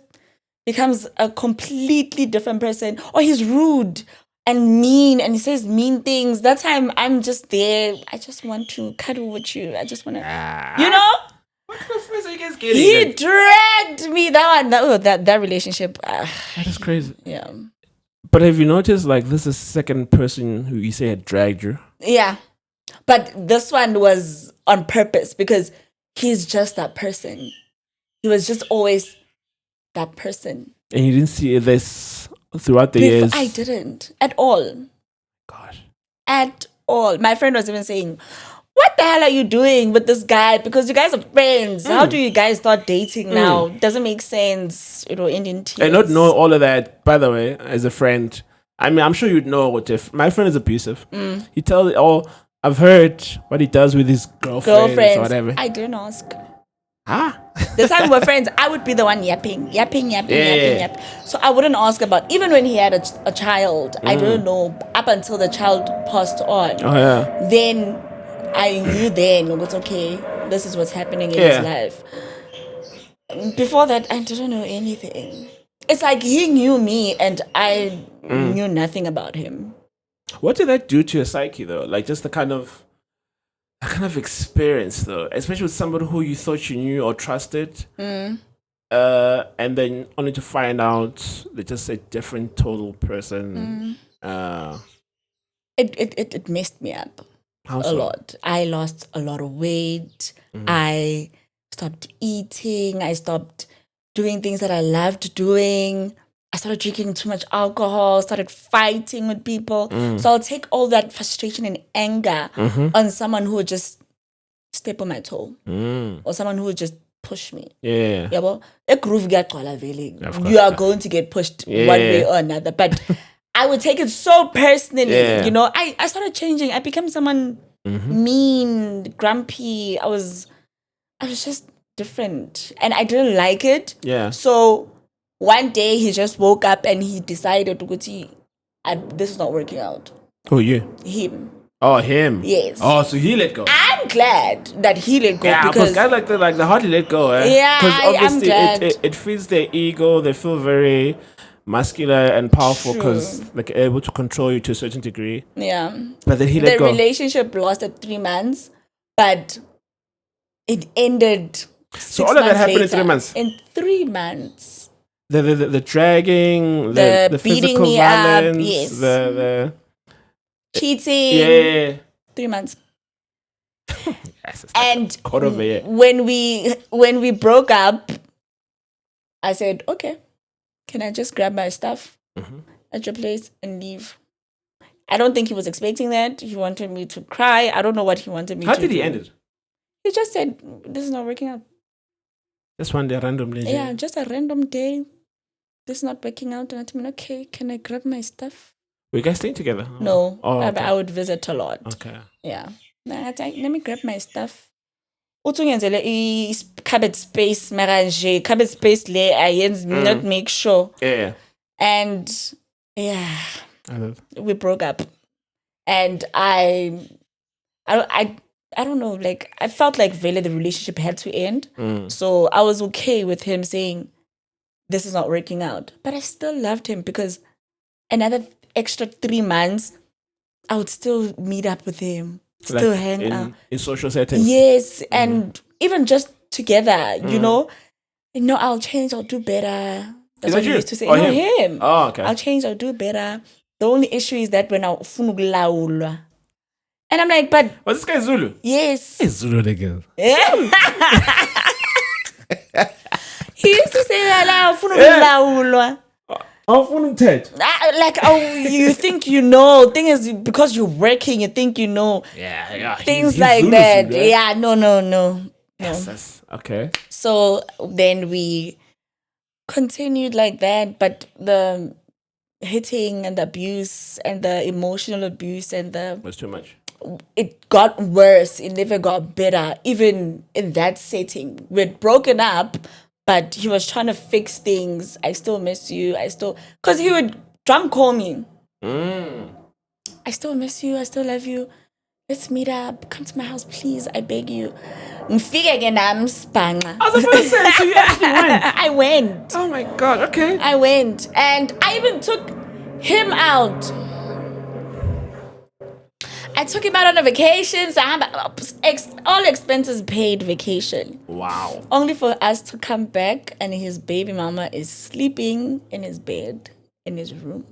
becomes a completely different person. Or he's rude and mean and he says mean things. That time I'm just there. I just want to cuddle with you. I just want to, What kind of friends are you guys getting? He dragged me. That relationship. That is crazy. Yeah. But have you noticed, like, this is the second person who you say had dragged you? Yeah. But this one was on purpose because he's just that person. He was just always that person. And you didn't see this throughout the years? I didn't. At all. Gosh. At all. My friend was even saying, what the hell are you doing with this guy? Because you guys are friends. How do you guys start dating now? Doesn't make sense. Indian tears. I don't know all of that, by the way, as a friend. I mean, I'm sure you'd know what if my friend is abusive. He tells I've heard what he does with his girlfriends or whatever. I didn't ask. The time we were friends, I would be the one yapping. So I wouldn't ask about, even when he had a child, I don't know, up until the child passed on. Oh, yeah. Then I knew it was okay, this is what's happening in his life. Before that, I didn't know anything. It's like he knew me and I knew nothing about him. What did that do to your psyche, though? Like, just the kind of experience, though, especially with somebody who you thought you knew or trusted, and then only to find out they're just a different total person. It messed me up a lot. I lost a lot of weight. I stopped eating. I stopped doing things that I loved doing. I started drinking too much alcohol, started fighting with people. So I'll take all that frustration and anger on someone who would just step on my toe or someone who would just push me. Yeah. You are going to get pushed one way or another. But I would take it so personally. I started changing. I became someone mean, grumpy. I was just different. And I didn't like it. Yeah. So one day he just woke up and he decided to go to, this is not working out. Who, you? Him. Oh, him. Yes. Oh, so he let go. I'm glad that he let go. Yeah, because guys like that, they hardly let go. Yeah, because obviously I'm glad. It feeds their ego. They feel very muscular and powerful because they're able to control you to a certain degree. Yeah. But then he let go. The relationship lasted 3 months, but it ended. So all of that happened in 3 months. In 3 months. The dragging, the beating physical me violence, up, yes. the cheating. Yeah. 3 months. Yes, it's and quarter of a year. When we broke up, I said, okay, can I just grab my stuff at your place and leave? I don't think he was expecting that. He wanted me to cry. I don't know what he wanted me to do. How did he end it? He just said, this is not working out. Just one day, randomly. Yeah, just a random day. This is not working out. And I told him, okay, can I grab my stuff? Were you guys staying together? No. Oh, okay. I would visit a lot. Okay. Yeah. Let me grab my stuff. Cupboard space, maranje, cupboard space le ayenzi not make sure. Yeah. And yeah, we broke up. And I don't know, like I felt like really the relationship had to end. So I was okay with him saying this is not working out. But I still loved him because another extra 3 months I would still meet up with him. Still hang out. In social settings. Yes, and even just together, I'll change, I'll do better. That's what he used to say. Or no, him? him. Oh, okay. I'll change, I'll do better. The only issue is that when I funuglaulwa, And I'm like, but Was this guy Zulu? yes. Hey, Zulu nigga. He used to say that like, oh, you think you know. Thing is, because you're working, you think you know. Yeah. Things he's like Zulu, that. Zulu, right? Yeah, no. Yes, okay. So then we continued like that, but the hitting and the abuse and the emotional abuse and Was too much. it got worse. It never got better. Even in that setting, we'd broken up, but he was trying to fix things. I still miss you. Because he would drunk call me. I still miss you. I still love you. Let's meet up. Come to my house, please. I beg you. Ngifike ke nami sibhanqa. I was about to say, so you actually went. I went. Oh my God, okay. I went. And I even took him out. I took him out on a vacation. So I had all expenses paid vacation. Wow. Only for us to come back and his baby mama is sleeping in his bed in his room.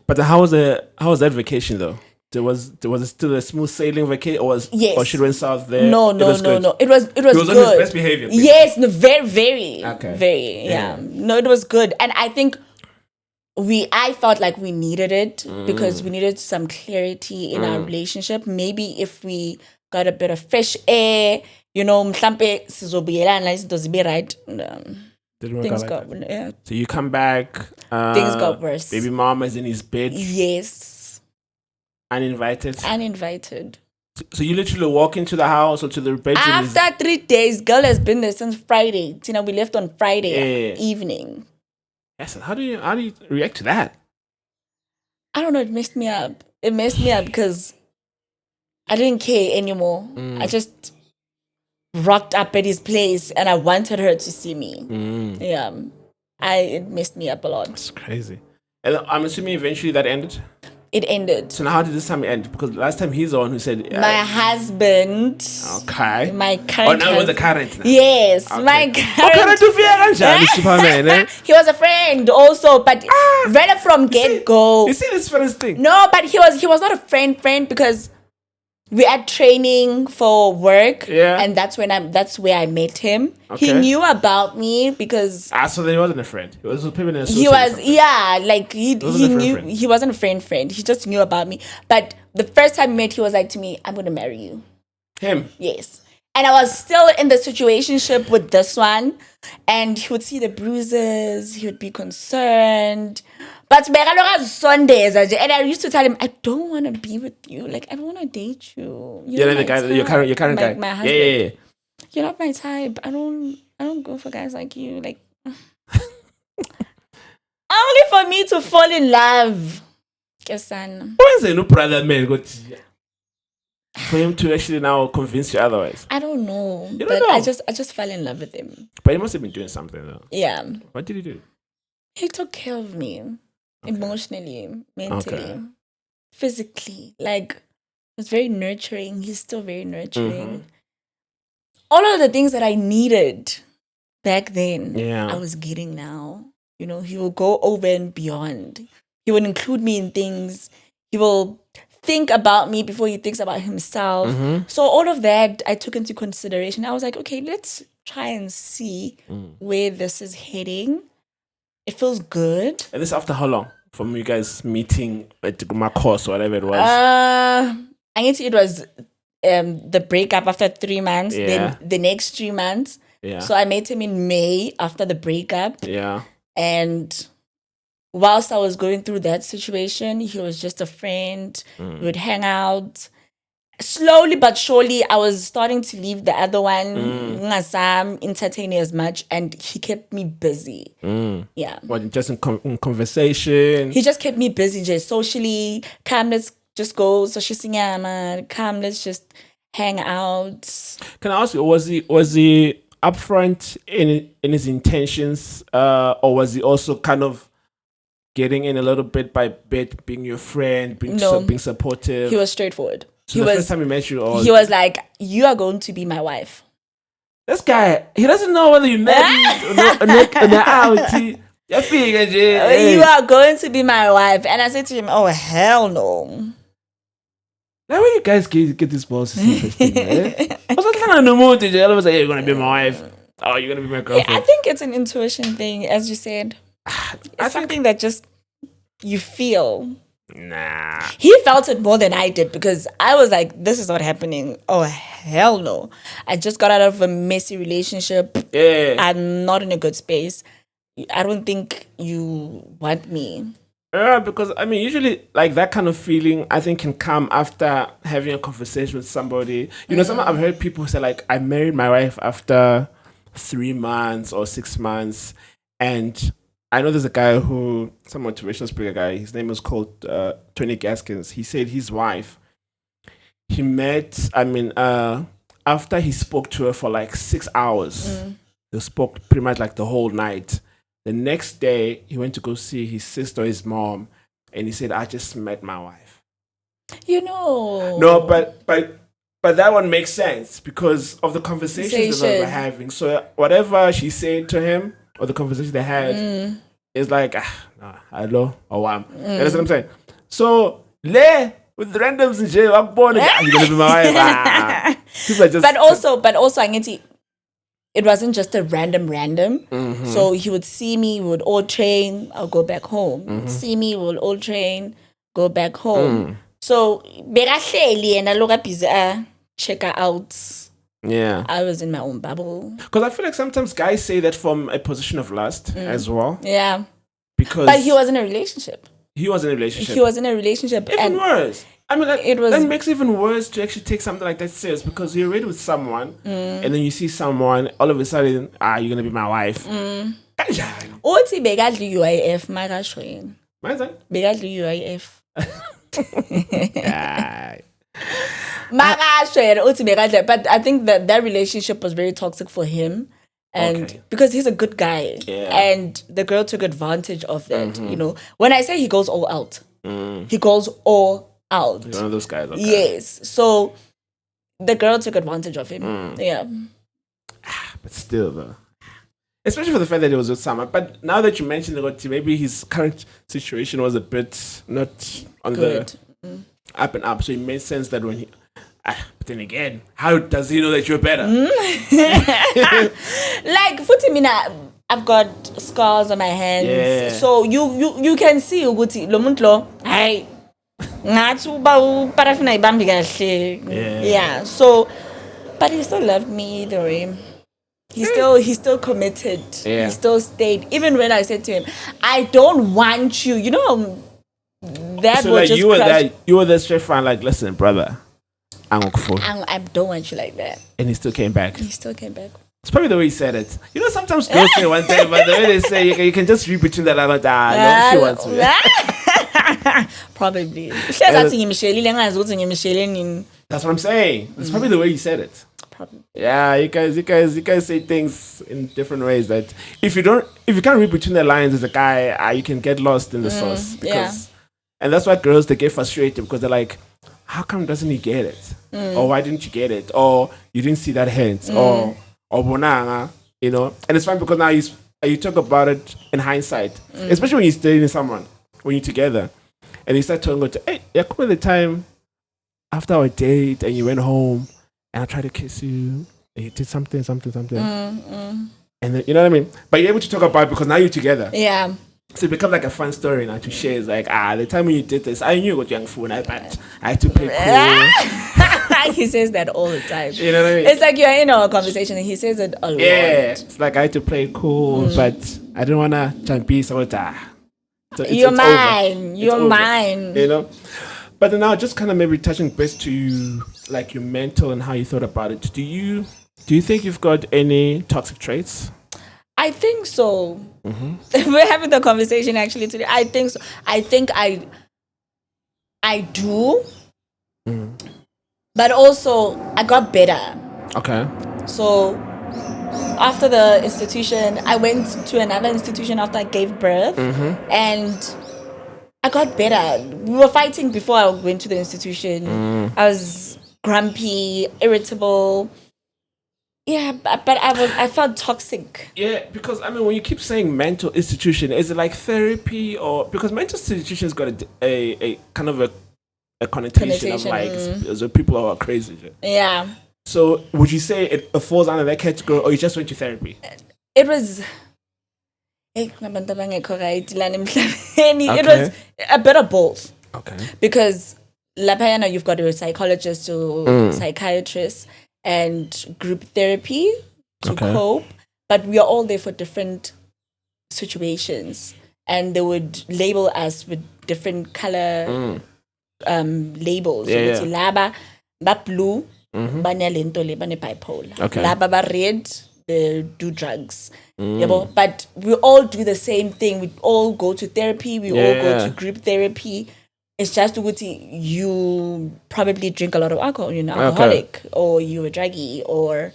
But how was that vacation though? Was it still a smooth sailing vacation, or she went south there? No. It was good. It was He was good. on his best behavior. Basically. Yes, no, very, Okay. very, yeah. No, it was good, and I think I felt like we needed it because we needed some clarity in our relationship. Maybe if we got a bit of fresh air, mhlampe sizobuyelana izinto zibe right. Didn't work Things out got like that. yeah. So you come back. Things got worse. Baby mama is in his bed. Yes. Uninvited. So you literally walk into the house or to the bedroom. After 3 days, girl has been there since Friday. We left on Friday evening. Yes. How do you react to that? I don't know. It messed me up. It messed me up because I didn't care anymore. I just rocked up at his place and I wanted her to see me. Yeah. It messed me up a lot. That's crazy. And I'm assuming eventually that ended? It ended. So now how did this time end? Because last time he's the one who said... my husband. Okay. My current now with the current now. Yes. Okay. My current. He was a friend also, but right from get-go. You see this first thing? No, but he was not a friend because we had training for work, and that's where I met him. Okay. He knew about me because so then he wasn't a friend. He was maybe an associate. he was he knew friend. he wasn't a friend. He just knew about me. But the first time we met, he was like to me, "I'm gonna marry you." Him? Yes. And I was still in the situationship with this one, and he would see the bruises. He would be concerned. But Sundays, and I used to tell him, I don't want to be with you. Like, I don't want to date you. You're the guy, your current guy. My husband. Yeah. You're not my type. I don't go for guys like you. Like, only for me to fall in love. Kesan. Why is there no brother man for him to actually now convince you otherwise? I don't know. You don't know. I just fell in love with him. But he must have been doing something though. Yeah. What did he do? He took care of me. Emotionally, mentally, physically. Like, it was very nurturing. He's still very nurturing. All of the things that I needed back then, I was getting now. He will go over and beyond. He will include me in things. He will think about me before he thinks about himself. So all of that I took into consideration. I was like, okay, let's try and see where this is heading. It feels good. And this after how long? From you guys meeting at my course or whatever it was? I guess it was the breakup after 3 months. Then the next 3 months. Yeah. So I met him in May after the breakup. Yeah. And whilst I was going through that situation, he was just a friend. We would hang out. Slowly but surely, I was starting to leave the other one, entertaining as much, and he kept me busy. Yeah. What, just in conversation? He just kept me busy, just socially. Come, let's just go. So she's come, let's just hang out. Can I ask you, was he upfront in his intentions, or was he also kind of getting in a little bit by bit, being your friend, being supportive? He was straightforward. So first time he met you, he was like, "You are going to be my wife." This guy, he doesn't know whether you married or not. You are going to be my wife, and I said to him, "Oh hell no." Like, where you guys get these balls to say such things, eh? I was like, no more. All of a sudden, you're gonna be my wife. Oh, you're gonna be my Yeah, girlfriend. I think it's an intuition thing, as you said. It's something that just you feel. Nah. He felt it more than I did because I was like, this is not happening. Oh, hell no. I just got out of a messy relationship. Yeah. I'm not in a good space. I don't think you want me. Yeah, because I mean, usually like that kind of feeling, I think can come after having a conversation with somebody. You know, I've heard people say like, I married my wife after 3 months or 6 months, and I know there's a guy who, some motivational speaker guy. His name is called Tony Gaskins. He said his wife, he met. I mean, after he spoke to her for like 6 hours, they spoke pretty much like the whole night. The next day, he went to go see his sister, his mom, and he said, "I just met my wife." You know. No, but that one makes sense because of the conversations that they were having. So whatever she said to him or the conversation they had is like, hello, or what? That's what I'm saying. So with randoms in jail, I'm born again. You're gonna be my wife. People are just. But also, I need to. It wasn't just a random. So he would see me, we would all train, I'll go back home. He'd see me, we would all train, go back home. So, bekahleli and I look up his check out. Yeah. I was in my own bubble. Because I feel like sometimes guys say that from a position of lust as well. Yeah. Because but he was in a relationship. He was in a relationship. Even worse. I mean, like, it was. That makes it even worse to actually take something like that serious because you're already with someone and then you see someone, all of a sudden, you're going to be my wife. Othi bekadli UIF, makashweni. Why Bekadli UIF. Makashweni, othi bekadli. But I think that relationship was very toxic for him. And because he's a good guy. Yeah. And the girl took advantage of that, you know. When I say he goes all out, he goes all out. He's one of those guys. Okay. Yes. So the girl took advantage of him. Yeah. But still, though. Especially for the fact that he was with someone. But now that you mentioned it, maybe his current situation was a bit not on the up and up. So it made sense that when he... but then again, how does he know that you're better? Like, futhi mina, I've got scars on my hands. Yeah. So you can see ukuthi lo muntu lo, hayi, ngathi uba parafina ibambi kahle. Yeah. So, but he still loved me either way. He still committed. Yeah. He still stayed. Even when I said to him, I don't want you. You know, that so was like just you were there straight front, like, listen, brother, I don't want you like that. And he still came back. He still came back. It's probably the way he said it. You know, sometimes girls say one thing, but the way they say, you can just read between the lines. No, she wants me. Probably. That's what I'm saying. It's probably the way he said it. Probably. Yeah, you guys say things in different ways that if you can't read between the lines as a guy, you can get lost in the sauce. And that's why girls, they get frustrated because they're like, how come doesn't he get it? Or why didn't you get it? Or you didn't see that hint? Or bonanga, you know? And it's fine because now you talk about it in hindsight. Especially when you're dating someone, when you're together. And you start talking about, hey, yeah, come the time after our date and you went home and I tried to kiss you and you did something. And then, you know what I mean? But you're able to talk about it because now you're together. Yeah. So it becomes like a fun story now to share. It's like, the time when you did this, I knew you got young food, but I had to play cool. He says that all the time. You know what I mean? It's like you're in a conversation and he says it a lot. Yeah. It's like I had to play cool, but I didn't want to jumpy, so you're mine. You're mine. You know? But then now just kind of maybe touching base to like your mental and how you thought about it. Do you think you've got any toxic traits? I think so. We're having the conversation actually today. I think so. I think I do. But also I got better. Okay. So after the institution, I went to another institution after I gave birth and I got better. We were fighting before I went to the institution. I was grumpy, irritable. Yeah, but I felt toxic. Yeah, because I mean, when you keep saying mental institution, is it like therapy or because mental institution's got a kind of a a connotation of like so people are crazy. Yeah. So would you say it falls under that category, or you just went to therapy? It was. It was a bit of both. Okay. Because lapayana, you've got a psychologist or psychiatrist and group therapy to cope, but we are all there for different situations, and they would label us with different color labels. Yeah. Laba ba blue, banalento le bane bipolar. Okay. Laba ba red, they do drugs. But we all do the same thing. We all go to therapy. We all go to group therapy. It's just you probably drink a lot of alcohol. You're an alcoholic, or you're a druggie, or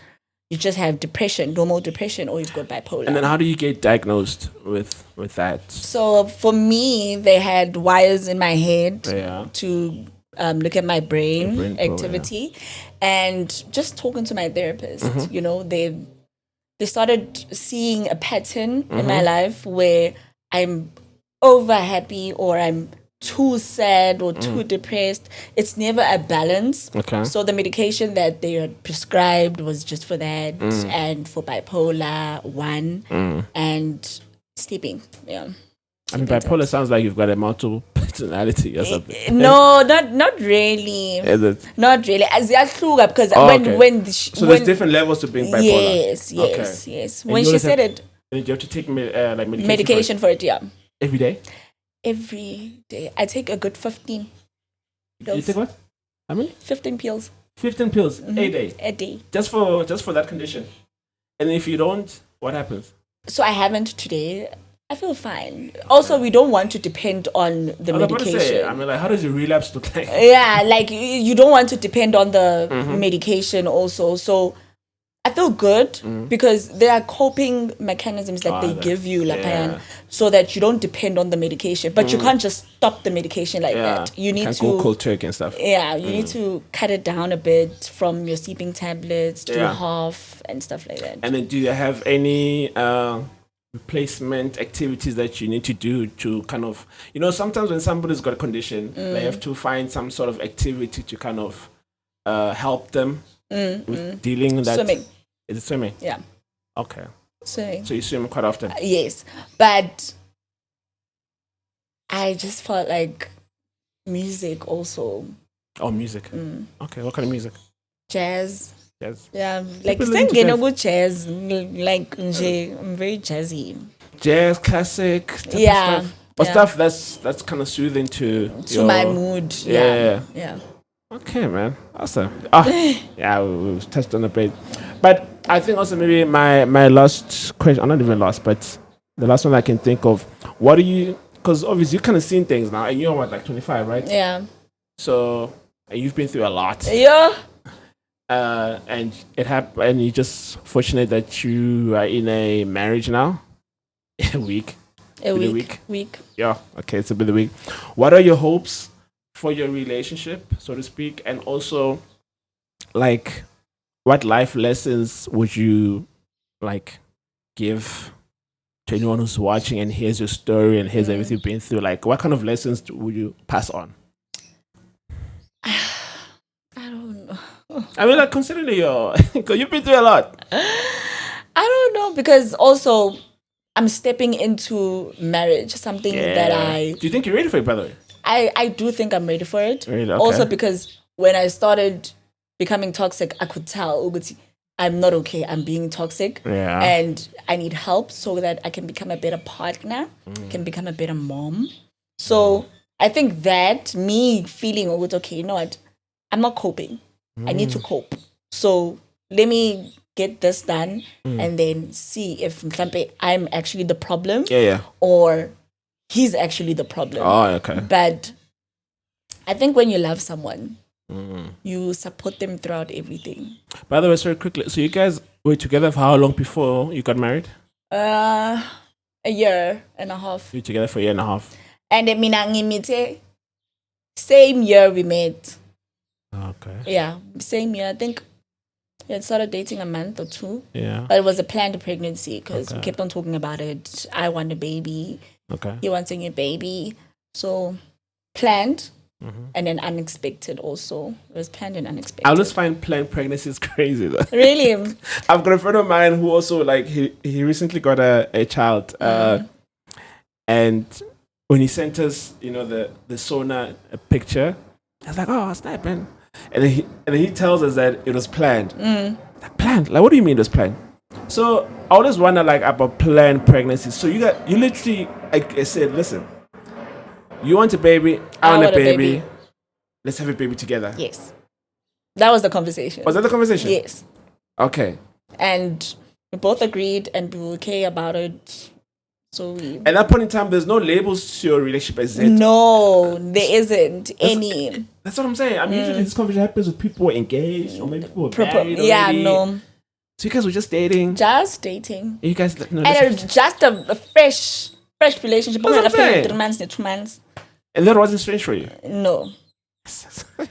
you just have depression, normal depression, or you've got bipolar. And then how do you get diagnosed with that? So for me, they had wires in my head to look at my brain activity, and just talking to my therapist. You know, they started seeing a pattern in my life where I'm over happy or I'm too sad or too depressed. It's never a balance. Okay. So the medication that they had prescribed was just for that and for bipolar 1 and sleeping. Yeah. I mean, bipolar sounds like you've got a multiple personality or something. No, not really. Is it? Not really. As because so there's different levels to being bipolar. Yes. When she said it, and you have to take medication for it. Yeah. Every day. Every day, I take a good 15 pills. You take what? How many? 15 pills. 15 pills a day. A day. Just for that condition. And if you don't, what happens? So I haven't today. I feel fine. Also, we don't want to depend on the medication. I mean, like, how does your relapse look like? Yeah, like you don't want to depend on the medication also. So I feel good because there are coping mechanisms that they give you, so that you don't depend on the medication. But you can't just stop the medication like that. You need to go cold turkey and stuff. Yeah, you need to cut it down a bit from your sleeping tablets to half and stuff like that. And then, do you have any replacement activities that you need to do to kind of, sometimes when somebody's got a condition, they have to find some sort of activity to kind of help them with dealing with that. Swimming. Is it swimming? Yeah. Okay. Swimming. So you swim quite often? Yes. But I just felt like music also. Oh, music. Okay. What kind of music? Jazz. Jazz. Yeah. Like singing good jazz. Like I'm very jazzy. Jazz, classic. Stuff. But stuff that's kind of soothing to my mood. Yeah. Okay, man. Awesome. Yeah, we've touched on a bit. But I think also maybe my last question, not even last, but the last one I can think of, what do you, because obviously you've kind of seen things now, and you're what, like 25, right? Yeah. So, and you've been through a lot. Yeah. And it happened, and you're just fortunate that you are in a marriage now. A week. Week. Yeah, okay, it's a bit of a week. What are your hopes for your relationship, so to speak, and also, like, what life lessons would you like give to anyone who's watching and hears your story and hears everything you've been through? Like, what kind of lessons would you pass on? I don't know. I mean, like, considering because you've been through a lot. I don't know, because also I'm stepping into marriage, something that Do you think you're ready for it, by the way? I do think I'm ready for it. Really? Okay. Also because when I started becoming toxic, I could tell I'm not okay. I'm being toxic. Yeah. And I need help so that I can become a better partner, can become a better mom. So I think that me feeling okay, you know what? I'm not coping. I need to cope. So let me get this done and then see if I'm actually the problem. Or he's actually the problem. Oh, okay. But I think when you love someone, you support them throughout everything. By the way, sorry, quickly. So you guys were together for how long before you got married? A year and a half. You were together for a year and a half. And then same year we met. Okay. Yeah, same year. I think we had started dating a month or 2. Yeah. But it was a planned pregnancy because we kept on talking about it. I want a baby. Okay. He wanting a baby. So planned. and then unexpected also. It was planned and unexpected. I always find planned pregnancy is crazy though. Really? I've got a friend of mine who also like he recently got a child, and when he sent us, the sauna picture, I was like, oh, snap, man. And then he tells us that it was planned. Like, planned? Like, what do you mean it was planned? So I always wonder like about planned pregnancies. So you literally, like I said, listen, you want a baby, I want a baby. Let's have a baby together. Yes. That was the conversation. Was that the conversation? Yes. Okay. And we both agreed and we were okay about it. So at that point in time, there's no labels to your relationship as it. No, there isn't any. That's what I'm saying. I mean, usually this conversation happens with people engaged or maybe people married already. Yeah, no. So you guys were just dating? Just dating. You guys, no, and just a fresh relationship. That's what I'm saying. 3 months, 2 months. And that wasn't strange for you? No.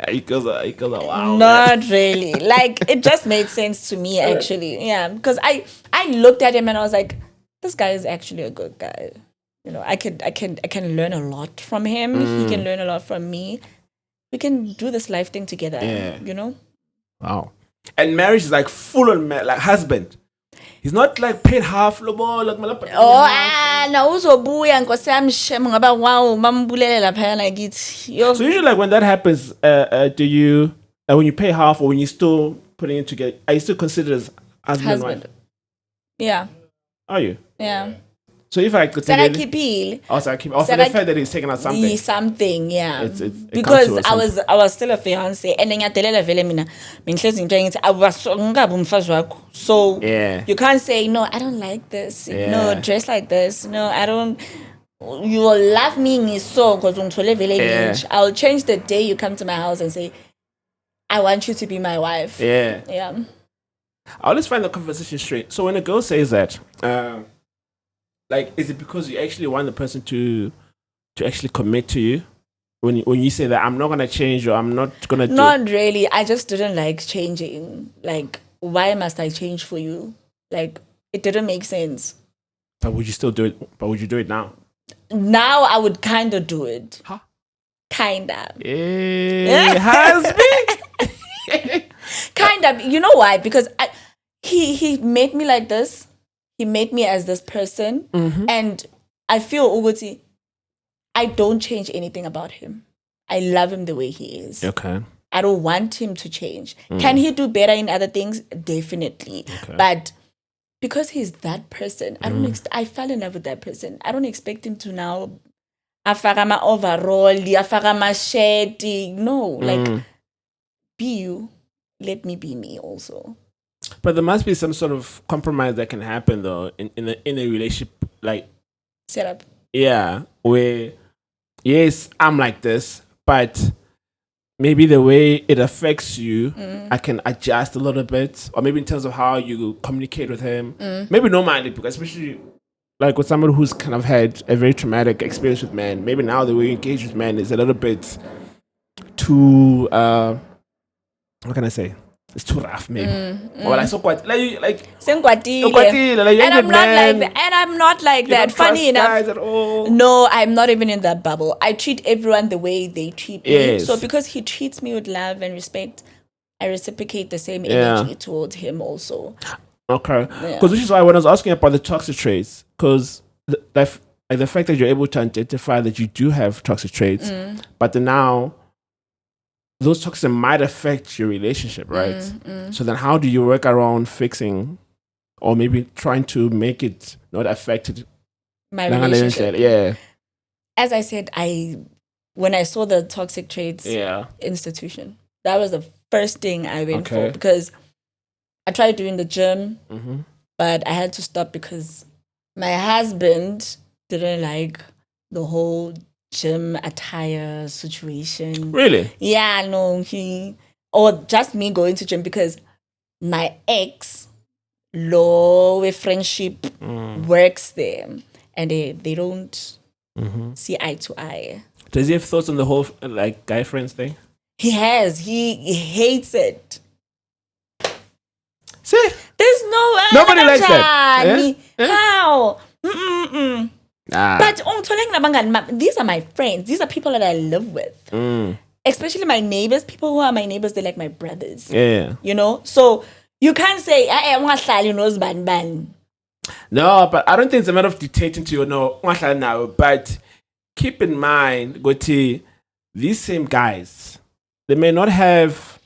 He goes, wow. Not really. Like, it just made sense to me, actually. Yeah, because I looked at him and I was like, this guy is actually a good guy. I can learn a lot from him. He can learn a lot from me. We can do this life thing together. Yeah. Wow. And marriage is like full on like husband. He's not like paid half lobo like na uzobuya nkosi yami shem ngaba wow mambulelela phaya like it. So usually like when that happens, do you when you pay half or when you still putting it together, are you still considered as husband and wife? Yeah. Are you? Yeah. So if I could take it, also for the fact that he's taking out something. Something, yeah. It because I was still a fiance and then ngiyadelela vele mina ngihlezi into engithi awungabi umfazi wakho. So you can't say no, I don't like this. No, dress like this. No, I don't. You will love me so because ungithole vele nje. I'll change the day you come to my house and say I want you to be my wife. Yeah. Yeah. I always find the conversation straight. So when a girl says that, like, is it because you actually want the person to actually commit to you? When you say that I'm not gonna change or I'm not gonna do. Not really. I just didn't like changing. Like, why must I change for you? Like, it didn't make sense. But would you still do it? But would you do it now? Now I would kind of do it. Huh? Kinda. Husband. Kind of. You know why? Because he made me like this. He made me as this person. And I feel Uguti, I don't change anything about him. I love him the way he is. Okay. I don't want him to change. Can he do better in other things? Definitely. Okay. But because he's that person, I fell in love with that person. I don't expect him to now afaka ma overall, afaka ma shirt. No, like be you. Let me be me also. But there must be some sort of compromise that can happen though in a relationship like setup. Yeah, where yes, I'm like this, but maybe the way it affects you, I can adjust a little bit, or maybe in terms of how you communicate with him. Maybe no mind, because especially like with somebody who's kind of had a very traumatic experience with men. Maybe now the way you engage with men is a little bit too. What can I say? It's too rough, maybe. Or like so quite like and I'm not like that. Funny enough, guys at all. No, I'm not even in that bubble. I treat everyone the way they treat me. So because he treats me with love and respect, I reciprocate the same energy towards him also. Okay, because which is why when I was asking about the toxic traits, because the fact that you're able to identify that you do have toxic traits, but then now those toxins might affect your relationship, right? So then how do you work around fixing or maybe trying to make it not affect my relationship? Yeah. As I said, when I saw the toxic traits institution, that was the first thing I went for, because I tried doing the gym, but I had to stop because my husband didn't like the whole gym attire situation. Really? Yeah, no, or just me going to gym, because my ex, low friendship works there, and they don't see eye to eye. Does he have thoughts on the whole like guy friends thing? He has. He hates it. See? There's no nobody likes that. How? But these are my friends. These are people that I live with. Especially my neighbors. People who are my neighbors, they're like my brothers. Yeah. You know? So you can't say, you knows ban. No, but I don't think it's a matter of dictating to you. No, now. But keep in mind, Goti, these same guys, they may not have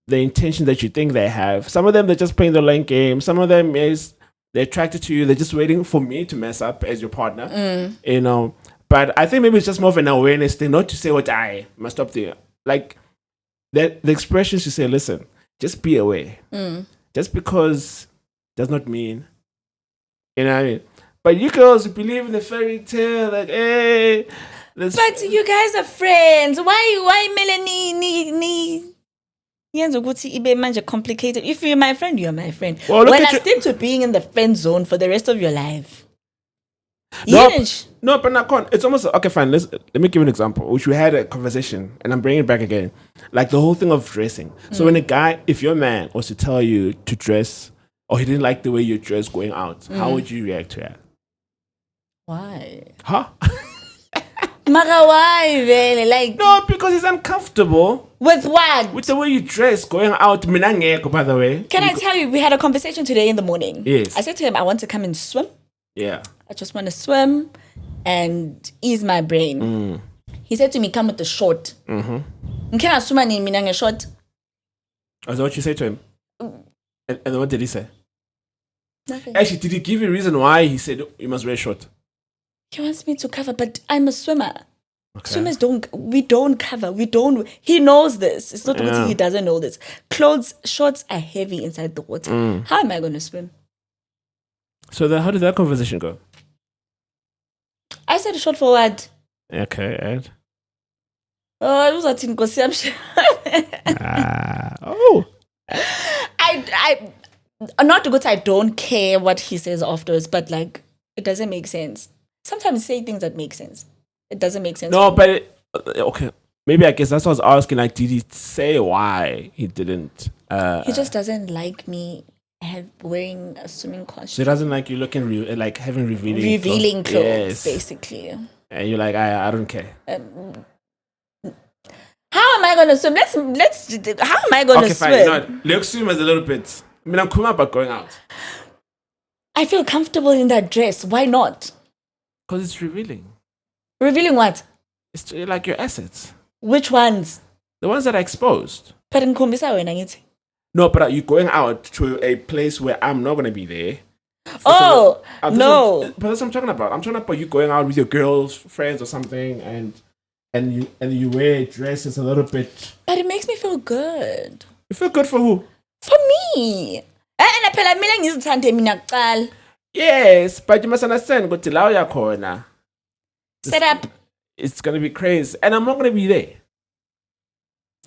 the intention that you think they have. Some of them, they're just playing the lane game. Some of them is they're attracted to you. They're just waiting for me to mess up as your partner. You know. But I think maybe it's just more of an awareness thing, not to say what I must stop there. Like the expressions you say, listen, just be aware. Just because does not mean, you know what I mean? But you girls believe in the fairy tale, like, hey. But you guys are friends. Why Melanie? Complicated. If you're my friend, you're my friend. Well, when I stick to being in the friend zone for the rest of your life. No, but not it's almost okay. Fine. Let me give you an example. Which we had a conversation, and I'm bringing it back again. Like the whole thing of dressing. So when a guy, if your man was to tell you to dress, or he didn't like the way you dress going out, how would you react to that? Why? Huh? Mara, why really? Like no, because it's uncomfortable. With what? With the way you dress going out. By the way. Can I tell you? We had a conversation today in the morning. Yes. I said to him, I want to come and swim. Yeah. I just want to swim and ease my brain. He said to me, come with the short. Can I swim in a short? Is that what you say to him? And what did he say? Nothing. Actually, did he give you a reason why he said you must wear short? He wants me to cover, but I'm a swimmer. Okay. Swimmers we don't cover. He knows this. It's not because he doesn't know this. Shorts are heavy inside the water. How am I going to swim? So then how did that conversation go? I said short for what? Okay, and? Oh, it was a thing. I not to go to, I don't care what he says afterwards, but like it doesn't make sense. Sometimes say things that make sense. It doesn't make sense. No, but okay. Maybe I guess that's what I was asking. Like, did he say why he didn't? He just doesn't like me wearing a swimming costume. So he doesn't like you looking like having revealing clothes, yes. Basically. And you're like, I don't care. How am I gonna swim? Let's. How am I gonna swim? Okay, fine. No, let's swim as a little bit. I mean, I'm cool about going out. I feel comfortable in that dress. Why not? Because it's revealing. Revealing what? It's like your assets. Which ones? The ones that are exposed. But in Kumbisa, when I get. No, but are you going out to a place where I'm not gonna be there? No. But that's what I'm talking about. I'm talking about you going out with your girls, friends, or something, and you wear dresses a little bit. But it makes me feel good. You feel good for who? For me. Yes, but you must understand. Go to corner. Set up. It's gonna be crazy, and I'm not gonna be there.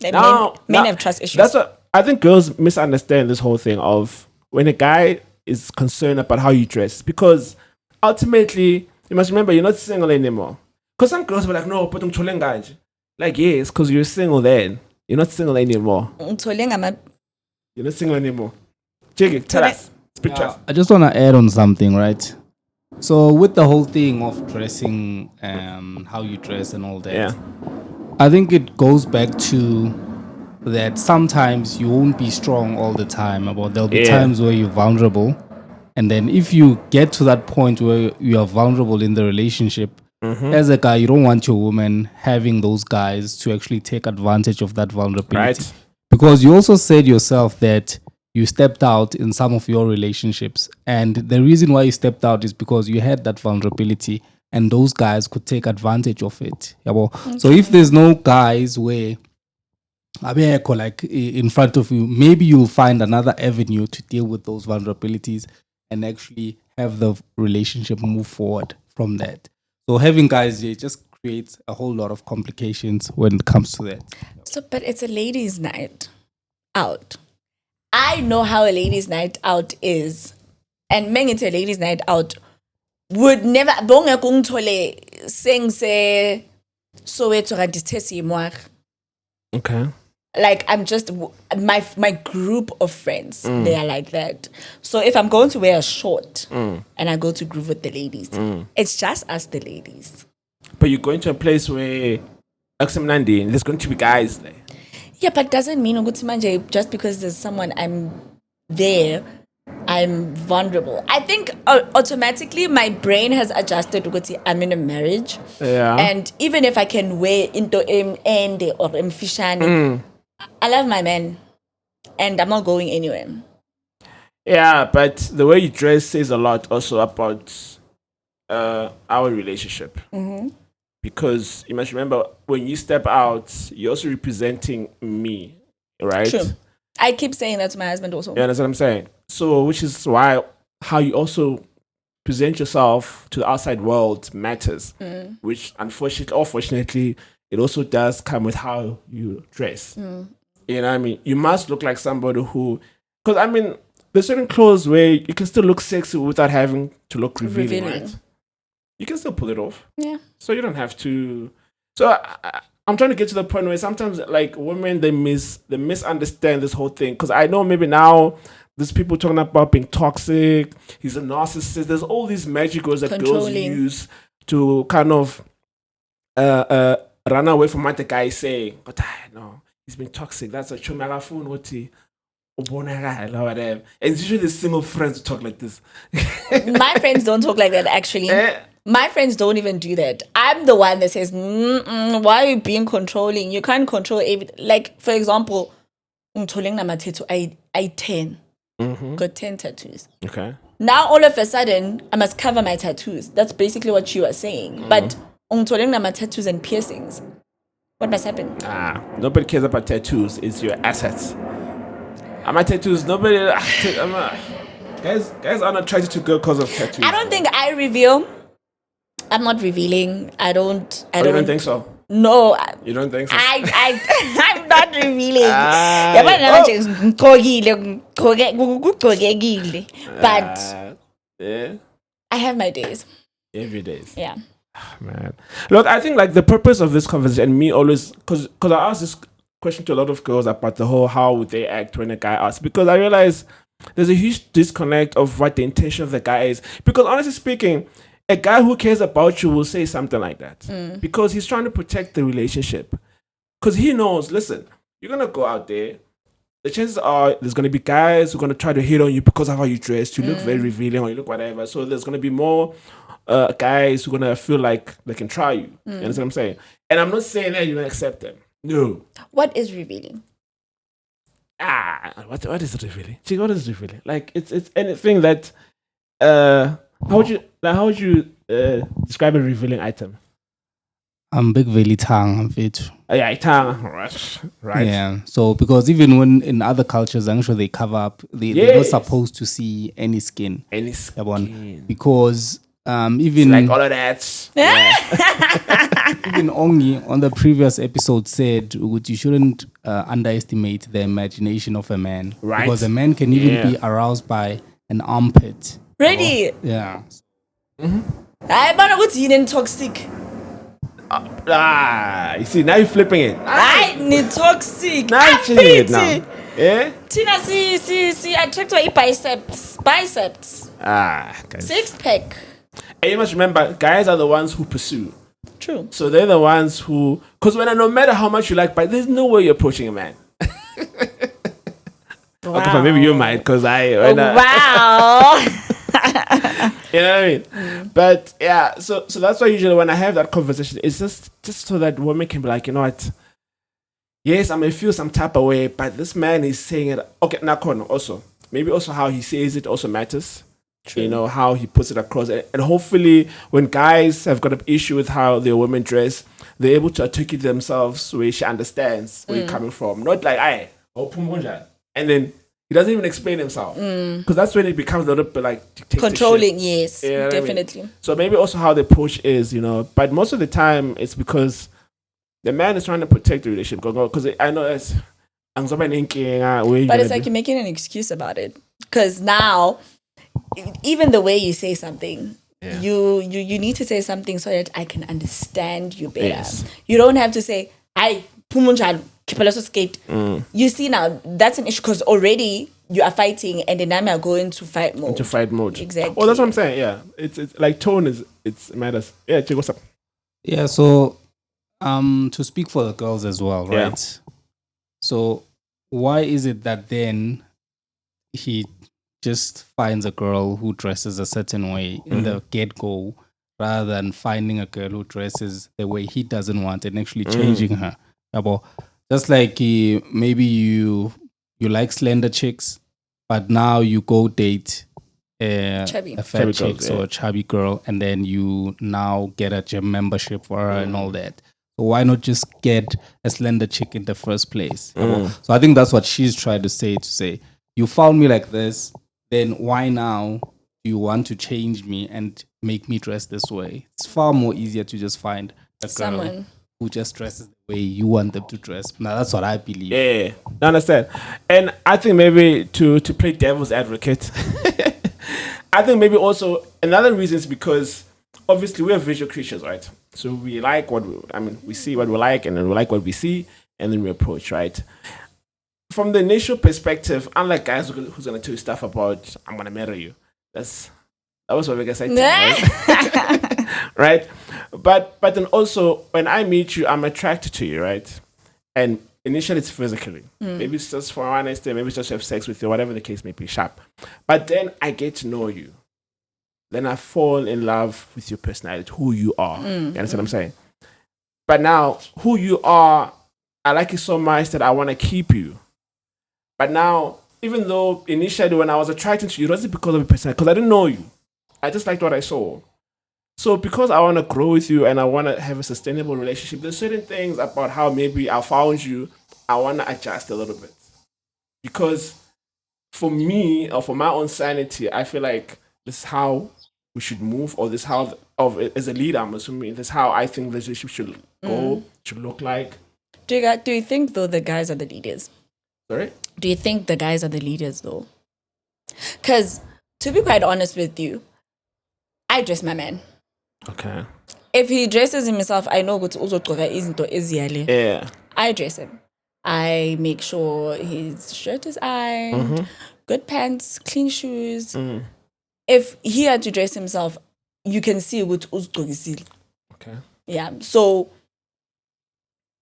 Men have trust issues. That's what I think. Girls misunderstand this whole thing of when a guy is concerned about how you dress, because ultimately you must remember you're not single anymore. Because some girls were like, no, but I'm cholengaji. Like, yes, because you're single then. You're not single anymore. You're not single anymore. Jiggy, tell us. Speak to us. I just want to add on something, right? So with the whole thing of dressing and how you dress and all that, yeah. I think it goes back to that sometimes you won't be strong all the time. There'll be times where you're vulnerable. And then if you get to that point where you are vulnerable in the relationship, as a guy, you don't want your woman having those guys to actually take advantage of that vulnerability. Right. Because you also said yourself that you stepped out in some of your relationships. And the reason why you stepped out is because you had that vulnerability and those guys could take advantage of it. Okay. So if there's no guys where like in front of you, maybe you'll find another avenue to deal with those vulnerabilities and actually have the relationship move forward from that. So having guys here just creates a whole lot of complications when it comes to that. So, but it's a ladies' night out. I know how a ladies' night out is. And men it's a ladies' night out would never bonga kung tole sing se Soweto ga ditse moag. Okay. like I'm just my group of friends. They are like that. So if I'm going to wear a short and I go to groove with the ladies, it's just us, the ladies. But you're going to a place where there's going to be guys there. Yeah, but doesn't mean ukuthi manje just because there's someone I'm there, I'm vulnerable. I think automatically my brain has adjusted ukuthi I'm in a marriage. Yeah. And even if I can wear into ende or mfishane, I love my man. And I'm not going anywhere. Yeah, but the way you dress says a lot also about our relationship. Because you must remember, when you step out, you're also representing me, right? True. I keep saying that to my husband also. Yeah, that's what I'm saying. So, which is why how you also present yourself to the outside world matters. Which, unfortunately or fortunately, it also does come with how you dress. You know what I mean? You must look like somebody who... Because, I mean, there's certain clothes where you can still look sexy without having to look revealing. Right? You can still pull it off. Yeah. So you don't have to... So I'm trying to get to the point where sometimes, like, women, they misunderstand this whole thing. Because I know maybe now there's people talking about being toxic. He's a narcissist. There's all these magic words that girls use to kind of run away from what the guy is saying. But no, he's been toxic. That's a chumagafun woti. And it's usually the single friends who talk like this. My friends don't talk like that, actually. My friends don't even do that. I'm the one that says, why are you being controlling? You can't control everything. Like, for example, I 10. Got 10 tattoos. Okay. Now, all of a sudden, I must cover my tattoos. That's basically what you are saying. But my tattoos and piercings, what must happen? Nobody cares about tattoos. It's your assets. My tattoos, nobody... guys are not attracted to girls because of tattoos. I don't think I reveal... I'm not revealing. I don't. You don't think so? No. You don't think so? I'm not revealing. But yeah, I have my days. Every day. Yeah. Man, look, I think like the purpose of this conversation, and me always, because I ask this question to a lot of girls about the whole how would they act when a guy asks, because I realize there's a huge disconnect of what the intention of the guy is. Because honestly speaking, a guy who cares about you will say something like that because he's trying to protect the relationship. Because he knows, listen, you're going to go out there. The chances are there's going to be guys who are going to try to hit on you because of how you dress. You look very revealing or you look whatever. So there's going to be more guys who are going to feel like they can try you. You understand what I'm saying? And I'm not saying that you're going to accept them. No. What is revealing? What is revealing? Gee, what is revealing? Like, it's anything that... How would you describe a revealing item? Big veli tongue, fit. Yeah, tongue, right. Yeah. So because even when in other cultures, I'm sure they cover up. They're not supposed to see any skin. Because even it's like all of that. Even Ongi on the previous episode said you shouldn't underestimate the imagination of a man, right? Because a man can even be aroused by an armpit. Ready? Yeah. I but what's in toxic? You see, now you're flipping it. I need toxic. Now you're changing it now. Yeah? Tina, see, I checked my biceps. Guys. 6-pack. And you must remember, guys are the ones who pursue. True. So they're the ones who, because no matter how much you like, but there's no way you're approaching a man. Wow. Okay, maybe you might, because wow. You know what I mean? But yeah, so that's why usually when I have that conversation, it's just so that women can be like, you know what? Yes, I may feel some type of way, but this man is saying it. Okay, Nakon also. Maybe also how he says it also matters. True. You know, how he puts it across. And hopefully when guys have got an issue with how their women dress, they're able to articulate themselves where she understands where you're coming from. Not like, and then he doesn't even explain himself. Because that's when it becomes a little bit like controlling, yes, you know definitely. I mean? So maybe also how the approach is, you know. But most of the time, it's because the man is trying to protect the relationship. Because I know it's... But it's like you're making an excuse about it. Because now, even the way you say something, you need to say something so that I can understand you better. Yes. You don't have to say, "Hi, pumunjalo, skate. You see now, that's an issue because already you are fighting and then now you're going to fight mode. Into fight mode. Exactly. Oh, that's what I'm saying. Yeah, it's like tone it matters. Yeah, check what's up. Yeah, so to speak for the girls as well, right? Yeah. So why is it that then he just finds a girl who dresses a certain way in the get-go rather than finding a girl who dresses the way he doesn't want and actually changing her? Just like maybe you like slender chicks, but now you go date a fat Chubby chick girls, or a chubby girl, and then you now get a gym membership for her and all that. So why not just get a slender chick in the first place? So I think that's what she's trying to say. You found me like this, then why now do you want to change me and make me dress this way? It's far more easier to just find a girl who just dresses the way you want them to dress. Now that's what I believe. Yeah, I understand. And I think maybe to play devil's advocate, I think maybe also another reason is because obviously we are visual creatures, right? So we like we see what we like, and then we like what we see, and then we approach, right? From the initial perspective, unlike guys who's gonna tell you stuff about I'm gonna marry you, that was what we guys said, right? Right? But then also when I meet you, I'm attracted to you, right? And initially it's physically. Maybe it's just for one night stand, maybe it's just to have sex with you, whatever the case may be, sharp. But then I get to know you. Then I fall in love with your personality, who you are. You understand what I'm saying? But now, who you are, I like you so much that I want to keep you. But now, even though initially when I was attracted to you, it wasn't because of your personality, because I didn't know you. I just liked what I saw. So because I want to grow with you and I want to have a sustainable relationship, there's certain things about how maybe I found you, I want to adjust a little bit. Because for me, or for my own sanity, I feel like this is how we should move, or this is how, as a leader, I'm assuming, this is how I think the relationship should go, should look like. Do you think, though, the guys are the leaders? Sorry? Do you think the guys are the leaders, though? Because, to be quite honest with you, I dress my man. Okay. If he dresses himself, I know what's also easy. Yeah. I dress him. I make sure his shirt is ironed, good pants, clean shoes. If he had to dress himself, you can see what uzgqokisile. Okay. Yeah. So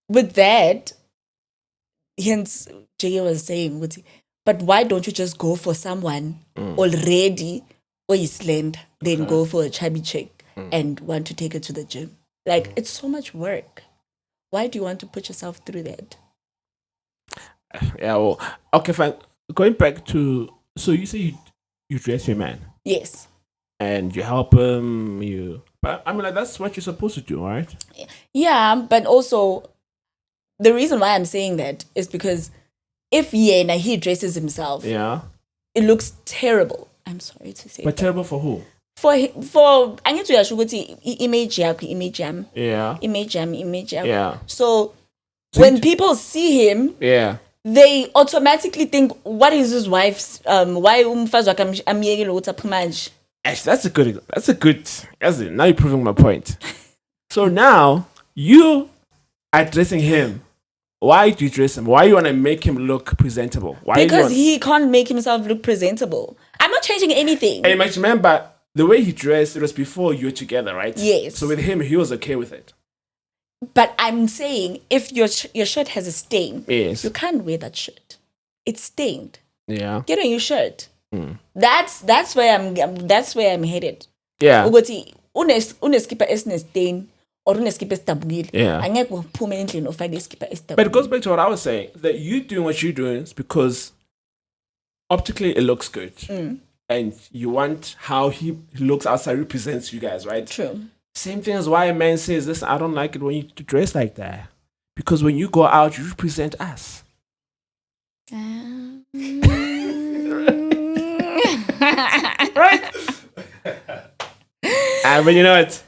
with that, hence Jay was saying, but why don't you just go for someone already or is slender, then go for a chubby chick and want to take her to the gym? Like, it's so much work. Why do you want to put yourself through that? Yeah, well, okay, fine. Going back to, so you say you dress your man. Yes. And you help him, but I mean, like, that's what you're supposed to do, right? Yeah, but also, the reason why I'm saying that is because if he dresses himself, it looks terrible. I'm sorry to say. But terrible for who? For I need to assure image jam. Yeah. Image jam. Yeah. So when people see him, they automatically think, what is his wife's why Actually, now you're proving my point. So now you are addressing him. Why do you dress him? Why you want to make him look presentable? Because he can't make himself look presentable. I'm not changing anything. And remember, the way he dressed, it was before you were together, right? Yes. So with him, he was okay with it. But I'm saying, if your shirt has a stain, yes, you can't wear that shirt. It's stained. Yeah. Get on your shirt. That's where I'm headed. Yeah. Ukuthi uneskipper esnestain or uneskipper estabukile. Yeah. Angeke uphume endlini ufake iskipper estabukile. But it goes back to what I was saying, that you doing what you're doing is because optically it looks good. And you want how he looks outside represents you guys, right? True. Same thing as why a man says, listen, I don't like it when you dress like that. Because when you go out, you represent us. Right? But you know what?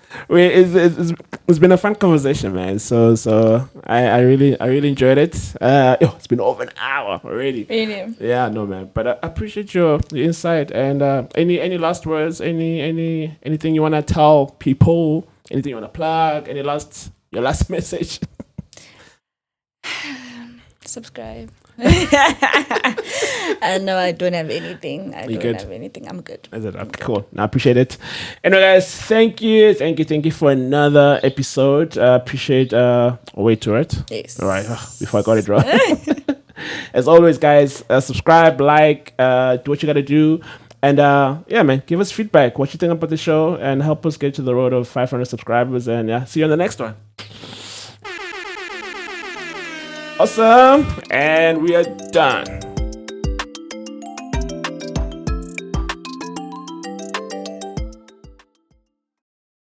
It's been a fun conversation, man. So I really enjoyed it. It's been over an hour already. Really? Yeah, no, man. But I appreciate your insight. And any last words? Anything you want to tell people? Anything you want to plug? Your last message? subscribe. No, I don't have anything. I don't good? have anything. I'm good. Is it? Okay, cool. I appreciate it. Anyway, guys, thank you for another episode. Appreciate Owethu, right? Yes. All right. Before I got it wrong. As always, guys, subscribe, like, do what you gotta do. And yeah, man, give us feedback. What you think about the show, and help us get to the road of 500 subscribers. And yeah, see you on the next one. Awesome. And we are done.